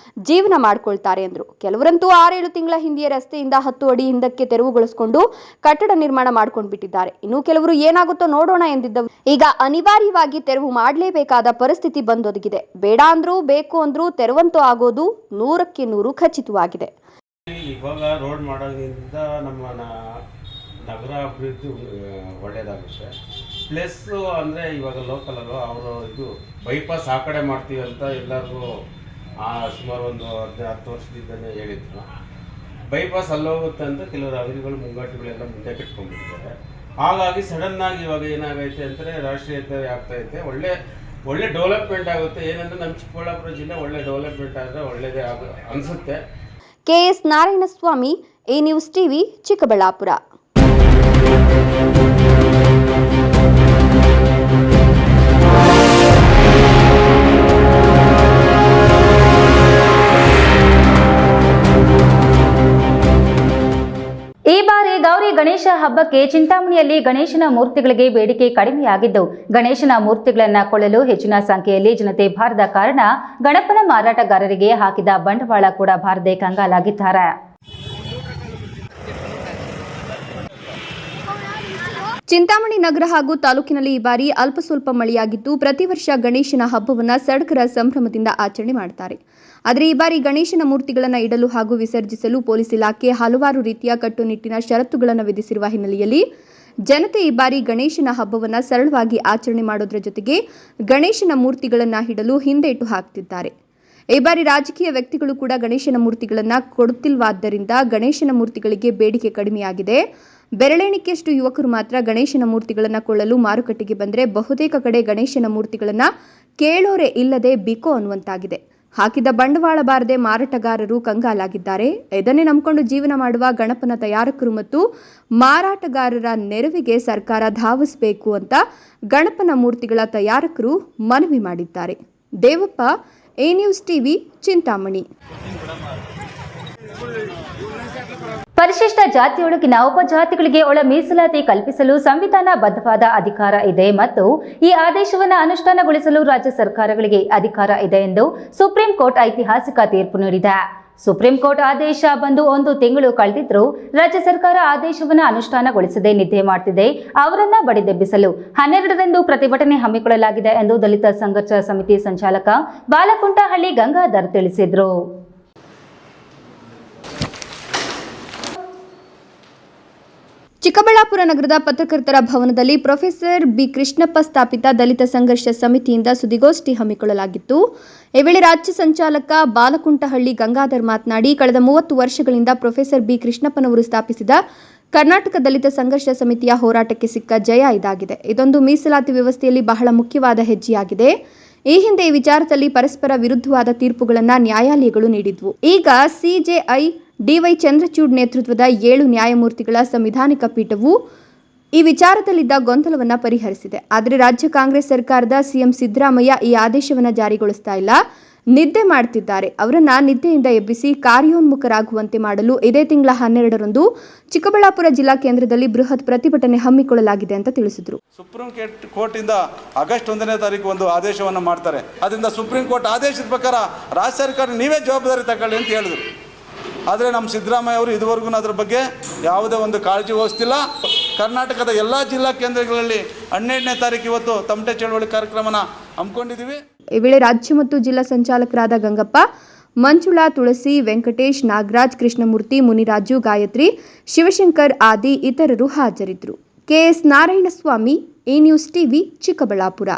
ಜೀವನ ಮಾಡ್ಕೊಳ್ತಾರೆ ಎಂದರು. ಕೆಲವರಂತೂ 6-7 ತಿಂಗಳ ಹಿಂದಿಯೇ ರಸ್ತೆಯಿಂದ 10 ಅಡಿ ಹಿಂದಕ್ಕೆ ತೆರವುಗೊಳಿಸಿಕೊಂಡು ಕಟ್ಟಡ ನಿರ್ಮಾಣ ಮಾಡ್ಕೊಂಡು ಬಿಟ್ಟಿದ್ದಾರೆ. ಇನ್ನು ಕೆಲವರು ಏನಾಗುತ್ತೋ ನೋಡೋಣ ಎಂದಿದ್ದವು ಈಗ ಅನಿವಾರ್ಯವಾಗಿ ತೆರವು ಮಾಡಲೇಬೇಕಾದ ಪರಿಸ್ಥಿತಿ ಬಂದೊದಗಿದೆ. ಬೇಡ ಅಂದ್ರೂ ಬೇಕು ಅಂದ್ರೂ ತೆರವಂತೂ ಆಗೋದು 100ಕ್ಕೆ 100 ಖಚಿತವಾಗಿದೆ. ಇವಾಗ ರೋಡ್ ಮಾಡೋದ್ರಿಂದ ನಮ್ಮ ನಗರ ಅಭಿವೃದ್ಧಿ ಒಳ್ಳೆಯದಾಗುತ್ತೆ. ಪ್ಲಸ್ಸು ಅಂದರೆ ಇವಾಗ ಲೋಕಲಲ್ಲೂ ಅವರು ಇದು ಬೈಪಾಸ್ ಆ ಕಡೆ ಮಾಡ್ತೀವಿ ಅಂತ ಎಲ್ಲರಿಗೂ ಸುಮಾರು ಒಂದು 10 ವರ್ಷದಿಂದಲೇ ಹೇಳಿದ್ರು. ಬೈಪಾಸ್ ಅಲ್ಲೋಗುತ್ತೆ ಅಂತ ಕೆಲವರು ಅಂಗಡಿಗಳು ಮುಂಗಟ್ಟುಗಳೆಲ್ಲ ಮುಂದೆ ಕಟ್ಕೊಂಡ್ಬಿಟ್ಟಿದ್ದಾರೆ. ಹಾಗಾಗಿ ಸಡನ್ನಾಗಿ ಇವಾಗ ಏನಾಗೈತೆ ಅಂದರೆ ರಾಷ್ಟ್ರೀಯ ಹೆದ್ದಾರಿ ಆಗ್ತಾಯಿದೆ. ಒಳ್ಳೆ ಡೆವಲಪ್ಮೆಂಟ್ ಆಗುತ್ತೆ. ಏನಂದರೆ ನಮ್ಮ ಚಿಕ್ಕಬಳ್ಳಾಪುರ ಜಿಲ್ಲೆ ಒಳ್ಳೆ ಡೆವಲಪ್ಮೆಂಟ್ ಆದರೆ ಒಳ್ಳೆಯದೇ ಅನಿಸುತ್ತೆ. KS Narayanaswamy, A News TV, Chikkaballapur. ಈ ಬಾರಿ ಗೌರಿ ಗಣೇಶ ಹಬ್ಬಕ್ಕೆ ಚಿಂತಾಮಣಿಯಲ್ಲಿ ಗಣೇಶನ ಮೂರ್ತಿಗಳಿಗೆ ಬೇಡಿಕೆ ಕಡಿಮೆಯಾಗಿದ್ದು, ಗಣೇಶನ ಮೂರ್ತಿಗಳನ್ನು ಕೊಳ್ಳಲು ಹೆಚ್ಚಿನ ಸಂಖ್ಯೆಯಲ್ಲಿ ಜನತೆ ಬಾರದ ಕಾರಣ ಗಣಪನ ಮಾರಾಟಗಾರರಿಗೆ ಹಾಕಿದ ಬಂಡವಾಳ ಕೂಡ ಬಾರದೆ ಕಂಗಾಲಾಗಿದ್ದಾರೆ. ಚಿಂತಾಮಣಿ ನಗರ ಹಾಗೂ ತಾಲೂಕಿನಲ್ಲಿ ಈ ಬಾರಿ ಅಲ್ಪ ಸ್ವಲ್ಪ ಮಳೆಯಾಗಿದ್ದು, ಪ್ರತಿ ವರ್ಷ ಗಣೇಶನ ಹಬ್ಬವನ್ನು ಸಡಗರ ಸಂಭ್ರಮದಿಂದ ಆಚರಣೆ ಮಾಡುತ್ತಾರೆ. ಆದರೆ ಈ ಬಾರಿ ಗಣೇಶನ ಮೂರ್ತಿಗಳನ್ನು ಇಡಲು ಹಾಗೂ ವಿಸರ್ಜಿಸಲು ಪೊಲೀಸ್ ಇಲಾಖೆ ಹಲವಾರು ರೀತಿಯ ಕಟ್ಟುನಿಟ್ಟಿನ ಷರತ್ತುಗಳನ್ನು ವಿಧಿಸಿರುವ ಹಿನ್ನೆಲೆಯಲ್ಲಿ ಜನತೆ ಈ ಬಾರಿ ಗಣೇಶನ ಹಬ್ಬವನ್ನು ಸರಳವಾಗಿ ಆಚರಣೆ ಮಾಡೋದ್ರ ಜೊತೆಗೆ ಗಣೇಶನ ಮೂರ್ತಿಗಳನ್ನು ಇಡಲು ಹಿಂದೇಟು ಹಾಕ್ತಿದ್ದಾರೆ. ಈ ಬಾರಿ ರಾಜಕೀಯ ವ್ಯಕ್ತಿಗಳು ಕೂಡ ಗಣೇಶನ ಮೂರ್ತಿಗಳನ್ನು ಕೊಡುತ್ತಿಲ್ವಾದ್ದರಿಂದ ಗಣೇಶನ ಮೂರ್ತಿಗಳಿಗೆ ಬೇಡಿಕೆ ಕಡಿಮೆಯಾಗಿದೆ. ಬೆರಳೆಣಿಕೆಯಷ್ಟು ಯುವಕರು ಮಾತ್ರ ಗಣೇಶನ ಮೂರ್ತಿಗಳನ್ನು ಕೊಳ್ಳಲು ಮಾರುಕಟ್ಟೆಗೆ ಬಂದರೆ, ಬಹುತೇಕ ಕಡೆ ಗಣೇಶನ ಮೂರ್ತಿಗಳನ್ನು ಕೇಳೋರೆ ಇಲ್ಲದೆ ಬಿಕೋ ಅನ್ನುವಂತಾಗಿದೆ. ಹಾಕಿದ ಬಂಡವಾಳ ಬಾರದೆ ಮಾರಾಟಗಾರರು ಕಂಗಾಲಾಗಿದ್ದಾರೆ. ಇದನ್ನೇ ನಂಬಿಕೊಂಡು ಜೀವನ ಮಾಡುವ ಗಣಪನ ತಯಾರಕರು ಮತ್ತು ಮಾರಾಟಗಾರರ ನೆರವಿಗೆ ಸರ್ಕಾರ ಧಾವಿಸಬೇಕು ಅಂತ ಗಣಪನ ಮೂರ್ತಿಗಳ ತಯಾರಕರು ಮನವಿ ಮಾಡಿದ್ದಾರೆ. Devappa, A News TV, Chintamani. ಪರಿಶಿಷ್ಟ ಜಾತಿಯೊಳಗಿನ ಉಪಜಾತಿಗಳಿಗೆ ಒಳ ಮೀಸಲಾತಿ ಕಲ್ಪಿಸಲು ಸಂವಿಧಾನಬದ್ಧವಾದ ಅಧಿಕಾರ ಇದೆ ಮತ್ತು ಈ ಆದೇಶವನ್ನು ಅನುಷ್ಠಾನಗೊಳಿಸಲು ರಾಜ್ಯ ಸರ್ಕಾರಗಳಿಗೆ ಅಧಿಕಾರ ಇದೆ ಎಂದು ಸುಪ್ರೀಂ ಕೋರ್ಟ್ ಐತಿಹಾಸಿಕ ತೀರ್ಪು ನೀಡಿದೆ. ಸುಪ್ರೀಂ ಕೋರ್ಟ್ ಆದೇಶ ಬಂದು 1 ತಿಂಗಳು ಕಳೆದಿದ್ರೂ ರಾಜ್ಯ ಸರ್ಕಾರ ಆದೇಶವನ್ನು ಅನುಷ್ಠಾನಗೊಳಿಸದೆ ನಿದ್ದೆ ಮಾಡುತ್ತಿದೆ. ಅವರನ್ನ ಬಡಿದೆಬ್ಬಿಸಲು 12ರಂದು ಪ್ರತಿಭಟನೆ ಹಮ್ಮಿಕೊಳ್ಳಲಾಗಿದೆ ಎಂದು ದಲಿತ ಸಂಘರ್ಷ ಸಮಿತಿ ಸಂಚಾಲಕ ಬಾಲಕುಂಟಹಳ್ಳಿ ಗಂಗಾಧರ್ ತಿಳಿಸಿದರು. ಚಿಕ್ಕಬಳ್ಳಾಪುರ ನಗರದ ಪತ್ರಕರ್ತರ ಭವನದಲ್ಲಿ ಪ್ರೊಫೆಸರ್ ಬಿ ಕೃಷ್ಣಪ್ಪ ಸ್ಥಾಪಿತ ದಲಿತ ಸಂಘರ್ಷ ಸಮಿತಿಯಿಂದ ಸುದ್ದಿಗೋಷ್ಠಿ ಹಮ್ಮಿಕೊಳ್ಳಲಾಗಿತ್ತು. ಈ ವೇಳೆ ರಾಜ್ಯ ಸಂಚಾಲಕ ಬಾಲಕುಂಟಹಳ್ಳಿ ಗಂಗಾಧರ್ ಮಾತನಾಡಿ, ಕಳೆದ 30 ವರ್ಷಗಳಿಂದ ಪ್ರೊಫೆಸರ್ ಬಿ ಕೃಷ್ಣಪ್ಪನವರು ಸ್ಥಾಪಿಸಿದ ಕರ್ನಾಟಕ ದಲಿತ ಸಂಘರ್ಷ ಸಮಿತಿಯ ಹೋರಾಟಕ್ಕೆ ಸಿಕ್ಕ ಜಯ ಇದಾಗಿದೆ. ಇದೊಂದು ಮೀಸಲಾತಿ ವ್ಯವಸ್ಥೆಯಲ್ಲಿ ಬಹಳ ಮುಖ್ಯವಾದ ಹೆಜ್ಜೆಯಾಗಿದೆ. ಈ ಹಿಂದೆ ಈ ವಿಚಾರದಲ್ಲಿ ಪರಸ್ಪರ ವಿರುದ್ಧವಾದ ತೀರ್ಪುಗಳನ್ನು ನ್ಯಾಯಾಲಯಗಳು ನೀಡಿದ್ವು. ಈಗ CJI DY ಚಂದ್ರಚೂಡ್ ನೇತೃತ್ವದ 7 ನ್ಯಾಯಮೂರ್ತಿಗಳ ಸಂವಿಧಾನಿಕ ಪೀಠವು ಈ ವಿಚಾರದಲ್ಲಿದ್ದ ಗೊಂದಲವನ್ನು ಪರಿಹರಿಸಿದೆ. ಆದರೆ ರಾಜ್ಯ ಕಾಂಗ್ರೆಸ್ ಸರ್ಕಾರದ CM ಸಿದ್ದರಾಮಯ್ಯ ಈ ಆದೇಶವನ್ನು ಜಾರಿಗೊಳಿಸ್ತಾ ಇಲ್ಲ, ನಿದ್ದೆ ಮಾಡ್ತಿದ್ದಾರೆ. ಅವರನ್ನ ನಿದ್ದೆಯಿಂದ ಎಬ್ಬಿಸಿ ಕಾರ್ಯೋನ್ಮುಖರಾಗುವಂತೆ ಮಾಡಲು ಇದೇ ತಿಂಗಳ 12ರಂದು ಚಿಕ್ಕಬಳ್ಳಾಪುರ ಜಿಲ್ಲಾ ಕೇಂದ್ರದಲ್ಲಿ ಬೃಹತ್ ಪ್ರತಿಭಟನೆ ಹಮ್ಮಿಕೊಳ್ಳಲಾಗಿದೆ ಅಂತ ತಿಳಿಸಿದರು. ಸುಪ್ರೀಂ ಕೋರ್ಟ್ ಇಂದ ಆಗಸ್ಟ್ 1ನೇ ತಾರೀಕು ಒಂದು ಆದೇಶವನ್ನು ಮಾಡ್ತಾರೆ. ಅದರಿಂದ ಸುಪ್ರೀಂ ಕೋರ್ಟ್ ಆದೇಶದ ಪ್ರಕಾರ ರಾಜ್ಯ ಸರ್ಕಾರ ನೀವೇ ಜವಾಬ್ದಾರಿ ತಗೊಳ್ಳಿ ಅಂತ ಹೇಳಿದ್ರು. ಆದರೆ ನಮ್ಮ ಸಿದ್ದರಾಮಯ್ಯ ಅವರು ಇದುವರೆಗೂ ಅದರ ಬಗ್ಗೆ ಯಾವುದೇ ಒಂದು ಕಾಳಜಿ ವಹಿಸ್ತಿಲ್ಲ. ಕರ್ನಾಟಕದ ಎಲ್ಲ ಜಿಲ್ಲಾ ಕೇಂದ್ರಗಳಲ್ಲಿ 12ನೇ ತಾರೀಕು ಇವತ್ತು ತಮಟೆ ಚಳವಳಿ ಕಾರ್ಯಕ್ರಮನ ಹಮ್ಮಿಕೊಂಡಿದ್ದೀವಿ. ಈ ವೇಳೆ ರಾಜ್ಯ ಮತ್ತು ಜಿಲ್ಲಾ ಸಂಚಾಲಕರಾದ ಗಂಗಪ್ಪ, ಮಂಜುಳಾ, ತುಳಸಿ, ವೆಂಕಟೇಶ್, ನಾಗರಾಜ್, ಕೃಷ್ಣಮೂರ್ತಿ, ಮುನಿರಾಜು, ಗಾಯತ್ರಿ, ಶಿವಶಂಕರ್ ಆದಿ ಇತರರು ಹಾಜರಿದ್ದರು. KS Narayanaswamy, A News TV, Chikkaballapur.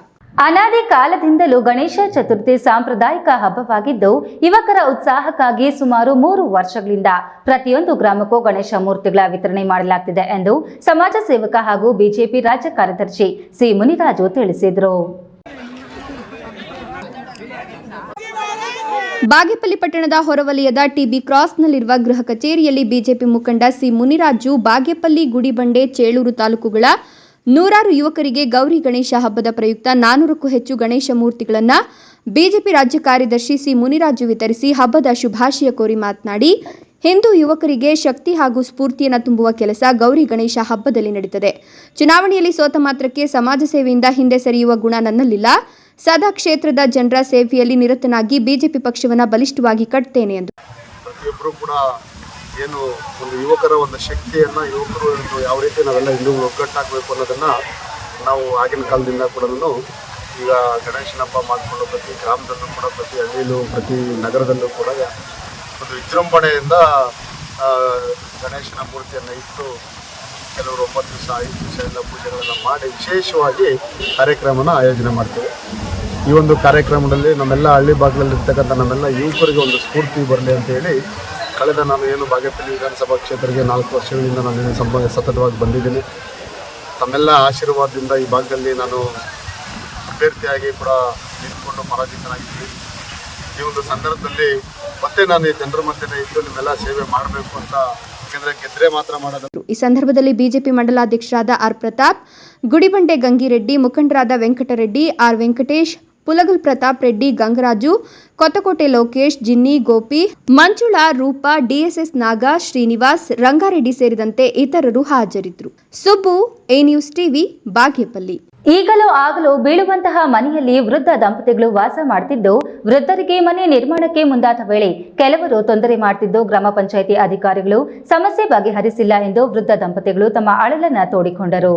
ಅನಾದಿ ಕಾಲದಿಂದಲೂ ಗಣೇಶ ಚತುರ್ಥಿ ಸಾಂಪ್ರದಾಯಿಕ ಹಬ್ಬವಾಗಿದ್ದು, ಯುವಕರ ಉತ್ಸಾಹಕ್ಕಾಗಿ ಸುಮಾರು 3 ವರ್ಷಗಳಿಂದ ಪ್ರತಿಯೊಂದು ಗ್ರಾಮಕ್ಕೂ ಗಣೇಶ ಮೂರ್ತಿಗಳ ವಿತರಣೆ ಮಾಡಲಾಗುತ್ತಿದೆ ಎಂದು ಸಮಾಜ ಸೇವಕ ಹಾಗೂ ಬಿಜೆಪಿ ರಾಜ್ಯ ಕಾರ್ಯದರ್ಶಿ ಸಿ ಮುನಿರಾಜು ತಿಳಿಸಿದರು. ಬಾಗೇಪಲ್ಲಿ ಪಟ್ಟಣದ ಹೊರವಲಯದ ಟಿಬಿ ಕ್ರಾಸ್ನಲ್ಲಿರುವ ಗೃಹ ಕಚೇರಿಯಲ್ಲಿ ಬಿಜೆಪಿ ಮುಖಂಡ ಸಿ ಮುನಿರಾಜು ಬಾಗೇಪಲ್ಲಿ, ಗುಡಿಬಂಡೆ, ಚೇಳೂರು ತಾಲೂಕುಗಳ ನೂರಾರು ಯುವಕರಿಗೆ ಗೌರಿ ಗಣೇಶ ಹಬ್ಬದ ಪ್ರಯುಕ್ತ 400ಕ್ಕೂ ಹೆಚ್ಚು ಗಣೇಶ ಮೂರ್ತಿಗಳನ್ನು ಬಿಜೆಪಿ ರಾಜ್ಯ ಕಾರ್ಯದರ್ಶಿ ಸಿ ಮುನಿರಾಜು ವಿತರಿಸಿ ಹಬ್ಬದ ಶುಭಾಶಯ ಕೋರಿ ಮಾತನಾಡಿ, ಹಿಂದೂ ಯುವಕರಿಗೆ ಶಕ್ತಿ ಹಾಗೂ ಸ್ಫೂರ್ತಿಯನ್ನು ತುಂಬುವ ಕೆಲಸ ಗೌರಿ ಗಣೇಶ ಹಬ್ಬದಲ್ಲಿ ನಡೆಯುತ್ತದೆ. ಚುನಾವಣೆಯಲ್ಲಿ ಸೋತ ಮಾತ್ರಕ್ಕೆ ಸಮಾಜ ಸೇವೆಯಿಂದ ಹಿಂದೆ ಸರಿಯುವ ಗುಣ ನನ್ನಲ್ಲಿಲ್ಲ. ಸದಾ ಕ್ಷೇತ್ರದ ಜನರ ಸೇವೆಯಲ್ಲಿ ನಿರತನಾಗಿ ಬಿಜೆಪಿ ಪಕ್ಷವನ್ನು ಬಲಿಷ್ಠವಾಗಿ ಕಟ್ತೇನೆ ಎಂದು. ಪ್ರತಿಯೊಬ್ಬರು ಕೂಡ ಏನು ಒಂದು ಯುವಕರ ಒಂದು ಶಕ್ತಿಯನ್ನು ಯುವಕರು ಯಾವ ರೀತಿ ನಾವೆಲ್ಲ ಹಿಂದೂಗಳು ಒಗ್ಗಟ್ಟಾಗಬೇಕು ಅನ್ನೋದನ್ನು ನಾವು ಆಗಿನ ಕಾಲದಿಂದ ಕೂಡ ಈಗ ಗಣೇಶನ ಹಬ್ಬ ಮಾಡಿಕೊಂಡು ಪ್ರತಿ ಗ್ರಾಮದಲ್ಲೂ ಕೂಡ, ಪ್ರತಿ ಹಳ್ಳಿಯಲ್ಲೂ, ಪ್ರತಿ ನಗರದಲ್ಲೂ ಕೂಡ ಒಂದು ವಿಜೃಂಭಣೆಯಿಂದ ಗಣೇಶನ ಮೂರ್ತಿಯನ್ನು ಇಟ್ಟು ಕೆಲವರು 9 ದಿವಸ 5 ದಿವಸ ಎಲ್ಲ ಪೂಜೆಗಳನ್ನು ಮಾಡಿ ವಿಶೇಷವಾಗಿ ಕಾರ್ಯಕ್ರಮನ ಆಯೋಜನೆ ಮಾಡ್ತೇವೆ. ಈ ಒಂದು ಕಾರ್ಯಕ್ರಮದಲ್ಲಿ ನಮ್ಮೆಲ್ಲ ಹಳ್ಳಿ ಭಾಗದಲ್ಲಿರ್ತಕ್ಕಂಥ ನಮ್ಮೆಲ್ಲ ಯುವಕರಿಗೆ ಒಂದು ಸ್ಫೂರ್ತಿ ಬರಲಿ ಅಂತೇಳಿ ಕಳೆದ ನಾನು ಏನು ಬಾಗೇಪಲ್ಲಿ ವಿಧಾನಸಭಾ ಕ್ಷೇತ್ರಕ್ಕೆ 4 ವರ್ಷಗಳಿಂದ ನಾನು ಸತತವಾಗಿ ಬಂದಿದ್ದೀನಿ. ತಮ್ಮೆಲ್ಲ ಆಶೀರ್ವಾದದಿಂದ ಈ ಭಾಗದಲ್ಲಿ ನಾನು ಅಭ್ಯರ್ಥಿಯಾಗಿ ಕೂಡ ನಿಂತ್ಕೊಂಡು ಪರಾಜಿತನಾಗಿದ್ದೀನಿ. ಈ ಒಂದು ಸಂದರ್ಭದಲ್ಲಿ ಮತ್ತೆ ನಾನು ಈ ಜನರ ಮಧ್ಯೆ ಇದ್ದು ನಿಮ್ಮೆಲ್ಲ ಸೇವೆ ಮಾಡಬೇಕು ಅಂತ, ಯಾಕೆಂದರೆ ಗೆದ್ರೆ ಮಾತ್ರ ಮಾಡೋದು. ಈ ಸಂದರ್ಭದಲ್ಲಿ ಬಿಜೆಪಿ ಮಂಡಲಾಧ್ಯಕ್ಷರಾದ ಆರ್ ಪ್ರತಾಪ್, ಗುಡಿಬಂಡೆ ಗಂಗಿರೆಡ್ಡಿ, ಮುಖಂಡರಾದ ವೆಂಕಟರೆಡ್ಡಿ, ಆರ್ ವೆಂಕಟೇಶ್, ಪುಲಗಲ್ ಪ್ರತಾಪ್ ರೆಡ್ಡಿ, ಗಂಗರಾಜು, ಕೊತ್ತಕೋಟೆ ಲೋಕೇಶ್, ಜಿನ್ನಿ, ಗೋಪಿ, ಮಂಜುಳಾ, ರೂಪಾ, ಡಿಎಸ್ಎಸ್ ನಾಗಾ, ಶ್ರೀನಿವಾಸ್, ರಂಗಾರೆಡ್ಡಿ ಸೇರಿದಂತೆ ಇತರರು ಹಾಜರಿದ್ದರು. Subbu, A news TV, Bagepalli. ಈಗಲೂ ಆಗಲೂ ಬೀಳುವಂತಹ ಮನೆಯಲ್ಲಿ ವೃದ್ಧ ದಂಪತಿಗಳು ವಾಸ ಮಾಡುತ್ತಿದ್ದು, ವೃದ್ಧರಿಗೆ ಮನೆ ನಿರ್ಮಾಣಕ್ಕೆ ಮುಂದಾದ ವೇಳೆ ಕೆಲವರು ತೊಂದರೆ ಮಾಡುತ್ತಿದ್ದು, ಗ್ರಾಮ ಪಂಚಾಯಿತಿ ಅಧಿಕಾರಿಗಳು ಸಮಸ್ಯೆ ಬಗೆಹರಿಸಿಲ್ಲ ಎಂದು ವೃದ್ಧ ದಂಪತಿಗಳು ತಮ್ಮ ಅಳಲನ್ನ ತೋಡಿಕೊಂಡರು.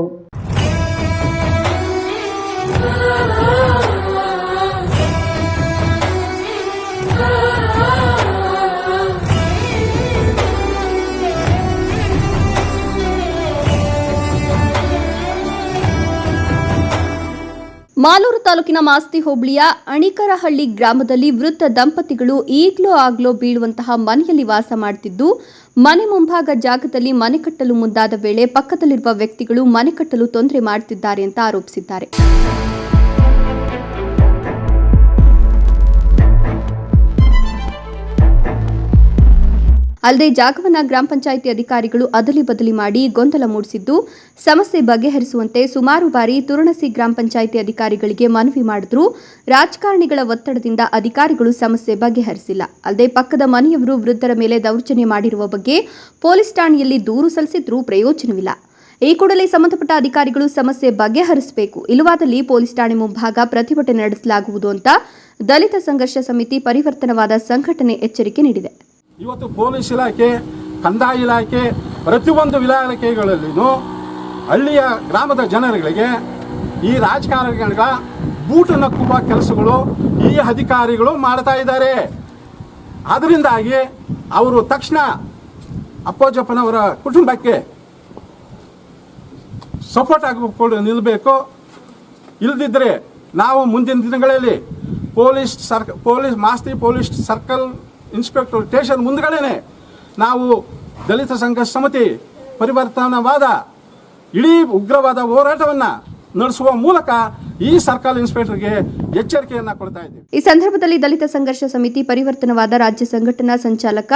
ಮಾಲೂರು ತಾಲೂಕಿನ ಮಾಸ್ತಿ ಹೋಬಳಿಯ ಅಣಿಕರಹಳ್ಳಿ ಗ್ರಾಮದಲ್ಲಿ ವೃದ್ಧ ದಂಪತಿಗಳು ಈಗಲೂ ಆಗಲೋ ಬೀಳುವಂತಹ ಮನೆಯಲ್ಲಿ ವಾಸ ಮಾಡುತ್ತಿದ್ದು, ಮನೆ ಮುಂಭಾಗ ಜಾಗದಲ್ಲಿ ಮನೆ ಕಟ್ಟಲು ಮುಂದಾದ ವೇಳೆ ಪಕ್ಕದಲ್ಲಿರುವ ವ್ಯಕ್ತಿಗಳು ಮನೆ ಕಟ್ಟಲು ತೊಂದರೆ ಮಾಡುತ್ತಿದ್ದಾರೆ ಅಂತ ಆರೋಪಿಸಿದ್ದಾರೆ. ಅಲ್ಲದೆ ಜಾಗವನ್ನು ಗ್ರಾಮ ಪಂಚಾಯಿತಿ ಅಧಿಕಾರಿಗಳು ಅದಲಿ ಬದಲಿ ಮಾಡಿ ಗೊಂದಲ ಮೂಡಿಸಿದ್ದು, ಸಮಸ್ಯೆ ಬಗೆಹರಿಸುವಂತೆ ಸುಮಾರು ಬಾರಿ ತುರಣಸಿ ಗ್ರಾಮ ಪಂಚಾಯಿತಿ ಅಧಿಕಾರಿಗಳಿಗೆ ಮನವಿ ಮಾಡಿದ್ರು. ರಾಜಕಾರಣಿಗಳ ಒತ್ತಡದಿಂದ ಅಧಿಕಾರಿಗಳು ಸಮಸ್ಯೆ ಬಗೆಹರಿಸಿಲ್ಲ. ಅಲ್ಲದೆ ಪಕ್ಕದ ಮನೆಯವರು ವೃದ್ಧರ ಮೇಲೆ ದೌರ್ಜನ್ಯ ಮಾಡಿರುವ ಬಗ್ಗೆ ಪೊಲೀಸ್ ಠಾಣೆಯಲ್ಲಿ ದೂರು ಸಲ್ಲಿಸಿದ್ರೂ ಪ್ರಯೋಜನವಿಲ್ಲ. ಈ ಕೂಡಲೇ ಸಂಬಂಧಪಟ್ಟ ಅಧಿಕಾರಿಗಳು ಸಮಸ್ಯೆ ಬಗೆಹರಿಸಬೇಕು, ಇಲ್ಲವಾದಲ್ಲಿ ಪೊಲೀಸ್ ಠಾಣೆ ಮುಂಭಾಗ ಪ್ರತಿಭಟನೆ ನಡೆಸಲಾಗುವುದು ಅಂತ ದಲಿತ ಸಂಘರ್ಷ ಸಮಿತಿ ಪರಿವರ್ತನವಾದ ಸಂಘಟನೆ ಎಚ್ಚರಿಕೆ ನೀಡಿದೆ. ಇವತ್ತು ಪೊಲೀಸ್ ಇಲಾಖೆ, ಕಂದಾಯ ಇಲಾಖೆ, ಪ್ರತಿಯೊಂದು ಇಲಾಖೆಗಳಲ್ಲಿನೂ ಹಳ್ಳಿಯ ಗ್ರಾಮದ ಜನರುಗಳಿಗೆ ಈ ರಾಜಕಾರಣಿಗಳ ಬೂಟು ನಕ್ಕುವ ಕೆಲಸಗಳು ಈ ಅಧಿಕಾರಿಗಳು ಮಾಡ್ತಾ ಇದ್ದಾರೆ. ಅದರಿಂದಾಗಿ ಅವರು ತಕ್ಷಣ ಅಪ್ಪೋಜಪ್ಪನವರ ಕುಟುಂಬಕ್ಕೆ ಸಪೋರ್ಟ್ ಆಗಿಕೊಂಡು ನಿಲ್ಲಬೇಕು. ಇಲ್ಲದಿದ್ದರೆ ನಾವು ಮುಂದಿನ ದಿನಗಳಲ್ಲಿ Masti police circle inspector station ಮುಂದ್ಗಡೆನೆ ನಾವು ದಲಿತ ಸಂಘರ್ಷ ಸಮಿತಿ ಪರಿವರ್ತನವಾದ ಇಡೀ ಉಗ್ರವಾದ ಹೋರಾಟವನ್ನು ನಡೆಸುವ ಮೂಲಕ ಈ ಸರ್ಕಲ್ ಇನ್ಸ್ಪೆಕ್ಟರ್ಗೆ ಎಚ್ಚರಿಕೆಯನ್ನು ಕೊಡ್ತಾ ಇದ್ದೀವಿ. ಈ ಸಂದರ್ಭದಲ್ಲಿ ದಲಿತ ಸಂಘರ್ಷ ಸಮಿತಿ ಪರಿವರ್ತನವಾದ ರಾಜ್ಯ ಸಂಘಟನಾ ಸಂಚಾಲಕ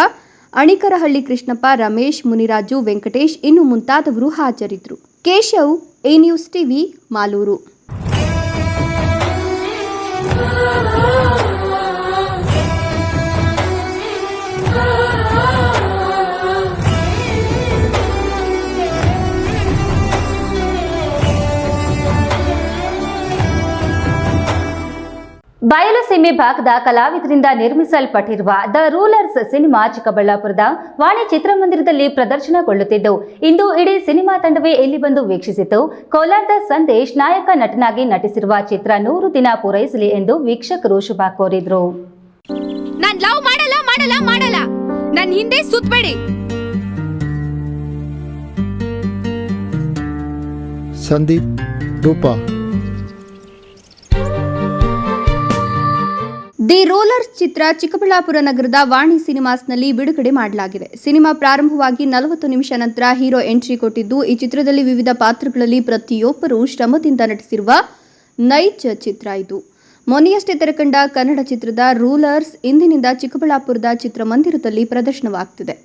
ಅಣಿಕರಹಳ್ಳಿ ಕೃಷ್ಣಪ್ಪ, ರಮೇಶ್, ಮುನಿರಾಜು, ವೆಂಕಟೇಶ್ ಇನ್ನು ಮುಂತಾದವರು ಹಾಜರಿದ್ದರು. Keshav, A news TV, Malur. Bayaluseeme ಭಾಗದ ಕಲಾವಿದರಿಂದ ನಿರ್ಮಿಸಲ್ಪಟ್ಟಿರುವ ದ ರೂಲರ್ಸ್ ಸಿನಿಮಾ ಚಿಕ್ಕಬಳ್ಳಾಪುರದ ವಾಣಿ ಚಿತ್ರಮಂದಿರದಲ್ಲಿ ಪ್ರದರ್ಶನಗೊಳ್ಳುತ್ತಿದ್ದು, ಇಂದು ಇಡೀ ಸಿನಿಮಾ ತಂಡವೇ ಇಲ್ಲಿ ಬಂದು ವೀಕ್ಷಿಸಿತು. ಕೋಲಾರದ ಸಂದೇಶ್ ನಾಯಕ ನಟನಾಗಿ ನಟಿಸಿರುವ ಚಿತ್ರ 100 ದಿನ ಪೂರೈಸಲಿ ಎಂದು ವೀಕ್ಷಕರು ಶುಭ ಕೋರಿದ್ರು. ನಾನ್ ಲವ್ ಮಾಡಲ್ಲ ನನ್ನ ಹಿಂದೆ ಸುತ್ತಬೇಡಿ. ಸಂದೀಪ್, ರೂಪಾ. ದಿ ರೂಲರ್ಸ್ ಚಿತ್ರ ಚಿಕ್ಕಬಳ್ಳಾಪುರ ನಗರದ ವಾಣಿ ಸಿನಿಮಾಸ್ನಲ್ಲಿ ಬಿಡುಗಡೆ ಮಾಡಲಾಗಿದೆ. ಸಿನಿಮಾ ಪ್ರಾರಂಭವಾಗಿ 40 ನಿಮಿಷ ನಂತರ ಹೀರೋ ಎಂಟ್ರಿ ಕೊಟ್ಟಿದ್ದು, ಈ ಚಿತ್ರದಲ್ಲಿ ವಿವಿಧ ಪಾತ್ರಗಳಲ್ಲಿ ಪ್ರತಿಯೊಬ್ಬರೂ ಶ್ರಮದಿಂದ ನಟಿಸಿರುವ ನೈಜ ಚಿತ್ರ ಇದು. ಮೊನ್ನೆಯಷ್ಟೇ ತೆರೆಕಂಡ ಕನ್ನಡ ಚಿತ್ರದ ರೂಲರ್ಸ್ ಇಂದಿನಿಂದ ಚಿಕ್ಕಬಳ್ಳಾಪುರದ ಚಿತ್ರಮಂದಿರದಲ್ಲಿ ಪ್ರದರ್ಶನವಾಗುತ್ತಿದೆ.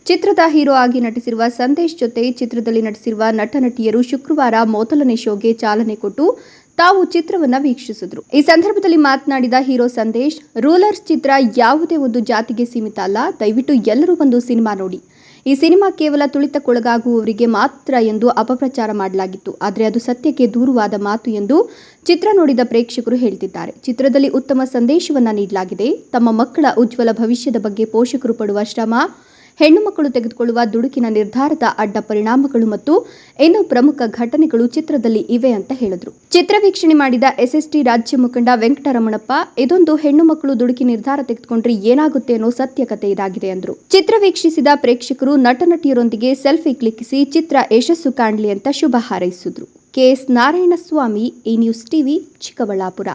ಚಿತ್ರದ ಹೀರೋ ಆಗಿ ನಟಿಸಿರುವ ಸಂದೇಶ್ ಜೊತೆ ಚಿತ್ರದಲ್ಲಿ ನಟಿಸಿರುವ ನಟ ನಟಿಯರು ಶುಕ್ರವಾರ ಮೊದಲನೇ ಶೋಗೆ ಚಾಲನೆ ಕೊಟ್ಟು ತಾವು ಚಿತ್ರವನ್ನು ವೀಕ್ಷಿಸಿದ್ರು. ಈ ಸಂದರ್ಭದಲ್ಲಿ ಮಾತನಾಡಿದ ಹೀರೋ ಸಂದೇಶ್, ರೂಲರ್ಸ್ ಚಿತ್ರ ಯಾವುದೇ ಒಂದು ಜಾತಿಗೆ ಸೀಮಿತ ಅಲ್ಲ, ದಯವಿಟ್ಟು ಎಲ್ಲರೂ ಬಂದು ಸಿನಿಮಾ ನೋಡಿ. ಈ ಸಿನಿಮಾ ಕೇವಲ ತುಳಿತಕ್ಕೊಳಗಾಗುವವರಿಗೆ ಮಾತ್ರ ಎಂದು ಅಪಪ್ರಚಾರ ಮಾಡಲಾಗಿತ್ತು. ಆದರೆ ಅದು ಸತ್ಯಕ್ಕೆ ದೂರವಾದ ಮಾತು ಎಂದು ಚಿತ್ರ ನೋಡಿದ ಪ್ರೇಕ್ಷಕರು ಹೇಳ್ತಿದ್ದಾರೆ. ಚಿತ್ರದಲ್ಲಿ ಉತ್ತಮ ಸಂದೇಶವನ್ನ ನೀಡಲಾಗಿದೆ. ತಮ್ಮ ಮಕ್ಕಳ ಉಜ್ವಲ ಭವಿಷ್ಯದ ಬಗ್ಗೆ ಪೋಷಕರು ಪಡುವ ಶ್ರಮ, ಹೆಣ್ಣು ಮಕ್ಕಳು ತೆಗೆದುಕೊಳ್ಳುವ ದುಡುಕಿನ ನಿರ್ಧಾರದ ಅಡ್ಡ ಪರಿಣಾಮಗಳು ಮತ್ತು ಇನ್ನೂ ಪ್ರಮುಖ ಘಟನೆಗಳು ಚಿತ್ರದಲ್ಲಿ ಇವೆ ಅಂತ ಹೇಳಿದ್ರು. ಚಿತ್ರ ವೀಕ್ಷಣೆ ಮಾಡಿದ ಎಸ್ಎಸ್ಟಿ ರಾಜ್ಯ ಮುಖಂಡ ವೆಂಕಟರಮಣಪ್ಪ, ಇದೊಂದು ಹೆಣ್ಣು ಮಕ್ಕಳು ದುಡುಕಿ ನಿರ್ಧಾರ ತೆಗೆದುಕೊಂಡ್ರೆ ಏನಾಗುತ್ತೆ ಅನ್ನೋ ಸತ್ಯ ಕತೆ ಇದಾಗಿದೆ ಎಂದರು. ಚಿತ್ರ ವೀಕ್ಷಿಸಿದ ಪ್ರೇಕ್ಷಕರು ನಟ ನಟಿಯರೊಂದಿಗೆ ಸೆಲ್ಫಿ ಕ್ಲಿಕ್ಕಿಸಿ ಚಿತ್ರ ಯಶಸ್ಸು ಕಾಣಲಿ ಅಂತ ಶುಭ ಹಾರೈಸಿದ್ರು. ಕೆಎಸ್ ನಾರಾಯಣಸ್ವಾಮಿ, ಈ ನ್ಯೂಸ್ ಟಿವಿ, ಚಿಕ್ಕಬಳ್ಳಾಪುರ.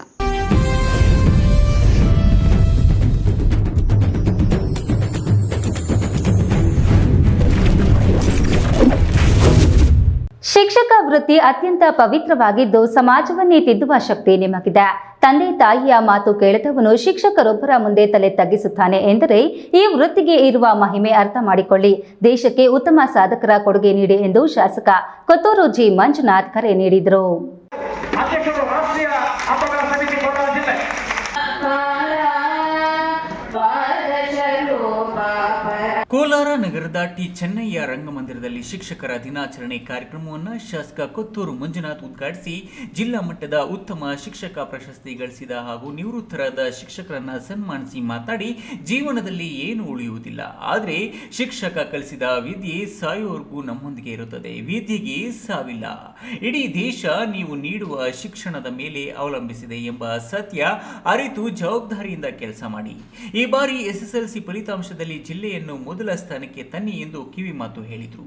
ಶಿಕ್ಷಕ ವೃತ್ತಿ ಅತ್ಯಂತ ಪವಿತ್ರವಾಗಿದ್ದು ಸಮಾಜವನ್ನೇ ತಿದ್ದುವ ಶಕ್ತಿ ನಿಮಗಿದೆ. ತಂದೆ ತಾಯಿಯ ಮಾತು ಕೇಳಿದವನು ಶಿಕ್ಷಕರೊಬ್ಬರ ಮುಂದೆ ತಲೆ ತಗ್ಗಿಸುತ್ತಾನೆ ಎಂದರೆ ಈ ವೃತ್ತಿಗೆ ಇರುವ ಮಹಿಮೆ ಅರ್ಥ ಮಾಡಿಕೊಳ್ಳಿ. ದೇಶಕ್ಕೆ ಉತ್ತಮ ಸಾಧಕರ ಕೊಡುಗೆ ನೀಡಿ ಎಂದು ಶಾಸಕ ಕೊತ್ತೂರು ಜಿ ಮಂಜುನಾಥ್ ಕರೆ ನೀಡಿದರು. ಕೋಲಾರ ನಗರದ ಟಿ ಚೆನ್ನಯ್ಯ ರಂಗಮಂದಿರದಲ್ಲಿ ಶಿಕ್ಷಕರ ದಿನಾಚರಣೆ ಕಾರ್ಯಕ್ರಮವನ್ನು ಶಾಸಕ ಕೊತ್ತೂರು ಮಂಜುನಾಥ್ ಉದ್ಘಾಟಿಸಿ ಜಿಲ್ಲಾ ಮಟ್ಟದ ಉತ್ತಮ ಶಿಕ್ಷಕ ಪ್ರಶಸ್ತಿ ಗಳಿಸಿದ ಹಾಗೂ ನಿವೃತ್ತರಾದ ಶಿಕ್ಷಕರನ್ನ ಸನ್ಮಾನಿಸಿ ಮಾತಾಡಿ, ಜೀವನದಲ್ಲಿ ಏನು ಉಳಿಯುವುದಿಲ್ಲ, ಆದರೆ ಶಿಕ್ಷಕ ಕಲಿಸಿದ ವಿದ್ಯೆ ಸಾಯುವವರೆಗೂ ನಮ್ಮೊಂದಿಗೆ ಇರುತ್ತದೆ, ವಿದ್ಯೆಗೆ ಸಾವಿಲ್ಲ, ಇಡೀ ದೇಶ ನೀವು ನೀಡುವ ಶಿಕ್ಷಣದ ಮೇಲೆ ಅವಲಂಬಿಸಿದೆ ಎಂಬ ಸತ್ಯ ಅರಿತು ಜವಾಬ್ದಾರಿಯಿಂದ ಕೆಲಸ ಮಾಡಿ. ಈ ಬಾರಿ SSLC ಫಲಿತಾಂಶದಲ್ಲಿ ಜಿಲ್ಲೆಯನ್ನು ಮೊದಲ ಸ್ಥಾನಕ್ಕೆ ತನ್ನಿ ಎಂದು ಕಿವಿ ಮಾತು ಹೇಳಿದರು.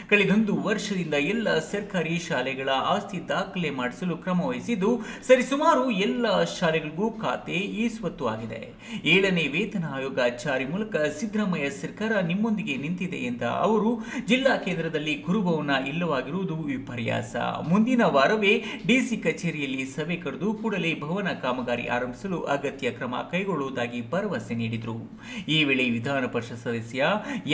ಕಳೆದೊಂದು ವರ್ಷದಿಂದ ಎಲ್ಲ ಸರ್ಕಾರಿ ಶಾಲೆಗಳ ಆಸ್ತಿ ದಾಖಲೆ ಮಾಡಿಸಲು ಕ್ರಮ ವಹಿಸಿದ್ದು, ಸರಿಸುಮಾರು ಎಲ್ಲ ಶಾಲೆಗಳಿಗೂ ಖಾತೆ ಈ ಸ್ವತ್ತು ಆಗಿದೆ. 7ನೇ ವೇತನ ಆಯೋಗ ಜಾರಿ ಮೂಲಕ ಸಿದ್ದರಾಮಯ್ಯ ಸರ್ಕಾರ ನಿಮ್ಮೊಂದಿಗೆ ನಿಂತಿದೆ ಎಂದ ಅವರು, ಜಿಲ್ಲಾ ಕೇಂದ್ರದಲ್ಲಿ ಗುರುಭವನ ಇಲ್ಲವಾಗಿರುವುದು ವಿಪರ್ಯಾಸ. ಮುಂದಿನ ವಾರವೇ ಡಿಸಿ ಕಚೇರಿಯಲ್ಲಿ ಸಭೆ ಕರೆದು ಕೂಡಲೇ ಭವನ ಕಾಮಗಾರಿ ಆರಂಭಿಸಲು ಅಗತ್ಯ ಕ್ರಮ ಕೈಗೊಳ್ಳುವುದಾಗಿ ಭರವಸೆ ನೀಡಿದರು. ಈ ವೇಳೆ ವಿಧಾನ ಪರಿಷತ್ ಸದಸ್ಯ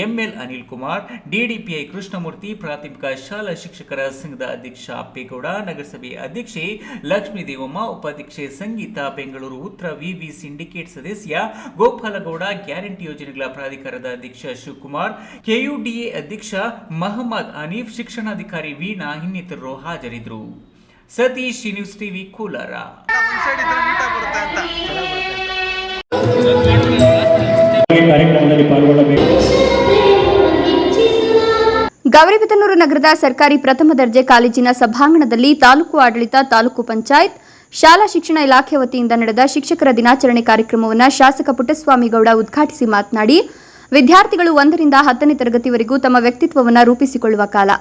ML ಅನಿಲ್ ಕುಮಾರ್, DDPI ಕೃಷ್ಣಮೂರ್ತಿ, ಪ್ರಾಥಮಿಕ ಶಾಲಾ ಶಿಕ್ಷಕರ ಸಂಘದ ಅಧ್ಯಕ್ಷ ಅಪ್ಪೇಗೌಡ, ನಗರಸಭೆ ಅಧ್ಯಕ್ಷೆ ಲಕ್ಷ್ಮೀ ದೇವಮ್ಮ, ಉಪಾಧ್ಯಕ್ಷೆ ಸಂಗೀತ, ಬೆಂಗಳೂರು ಉತ್ತರ ವಿವಿ ಸಿಂಡಿಕೇಟ್ ಸದಸ್ಯ ಗೋಪಾಲಗೌಡ, ಗ್ಯಾರಂಟಿ ಯೋಜನೆಗಳ ಪ್ರಾಧಿಕಾರದ ಅಧ್ಯಕ್ಷ ಶಿವಕುಮಾರ್, KUDA ಅಧ್ಯಕ್ಷ ಮಹಮ್ಮದ್ ಹನೀಫ್, ಶಿಕ್ಷಣಾಧಿಕಾರಿ ವೀಣಾ ಇನ್ನಿತರರು ಹಾಜರಿದ್ದರು. Satish, news TV, Kolar. ಕಾರ್ಯಕ್ರಮದಲ್ಲಿ ಪಾಲ್ಗೊಳ್ಳಬೇಕು. ಗೌರಿಬಿದನೂರು ನಗರದ ಸರ್ಕಾರಿ ಪ್ರಥಮ ದರ್ಜೆ ಕಾಲೇಜಿನ ಸಭಾಂಗಣದಲ್ಲಿ ತಾಲೂಕು ಆಡಳಿತ, ತಾಲೂಕು ಪಂಚಾಯತ್, ಶಾಲಾ ಶಿಕ್ಷಣ ಇಲಾಖೆ ವತಿಯಿಂದ ನಡೆದ ಶಿಕ್ಷಕರ ದಿನಾಚರಣೆ ಕಾರ್ಯಕ್ರಮವನ್ನು ಶಾಸಕ ಪುಟ್ಟಸ್ವಾಮಿಗೌಡ ಉದ್ಘಾಟಿಸಿ ಮಾತನಾಡಿ, ವಿದ್ಯಾರ್ಥಿಗಳು 1ರಿಂದ 10ನೇ ತರಗತಿವರೆಗೂ ತಮ್ಮ ವ್ಯಕ್ತಿತ್ವವನ್ನು ರೂಪಿಸಿಕೊಳ್ಳುವ ಕಾಲ.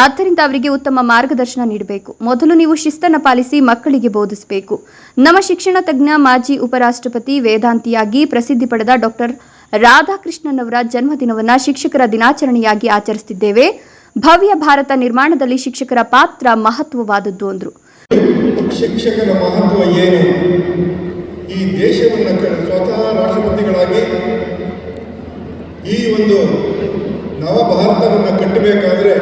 ಆದ್ದರಿಂದ ಅವರಿಗೆ ಉತ್ತಮ ಮಾರ್ಗದರ್ಶನ ನೀಡಬೇಕು. ಮೊದಲು ನೀವು ಶಿಸ್ತನ್ನು ಪಾಲಿಸಿ ಮಕ್ಕಳಿಗೆ ಬೋಧಿಸಬೇಕು. ನಮ್ಮ ಶಿಕ್ಷಣ ತಜ್ಞ, ಮಾಜಿ ಉಪರಾಷ್ಟ್ರಪತಿ, ವೇದಾಂತಿಯಾಗಿ ಪ್ರಸಿದ್ಧಿ ಪಡೆದ ಡಾಕ್ಟರ್ ರಾಧಾಕೃಷ್ಣನ್ ಅವರ ಜನ್ಮದಿನವನ್ನು ಶಿಕ್ಷಕರ ದಿನಾಚರಣೆಯಾಗಿ ಆಚರಿಸುತ್ತಿದ್ದೇವೆ. ಭವ್ಯ ಭಾರತ ನಿರ್ಮಾಣದಲ್ಲಿ ಶಿಕ್ಷಕರ ಪಾತ್ರ ಮಹತ್ವವಾದದ್ದು ಅಂದರು. ಶಿಕ್ಷಕರ ಮಹತ್ವ ಏನು? ಈ ದೇಶವನ್ನು ಸ್ವತಃ ರಾಷ್ಟ್ರಪತಿಗಳಾಗಿ ಈ ಒಂದು ನವ ಭಾರತವನ್ನು ಕಟ್ಟಬೇಕಾದ್ರೆ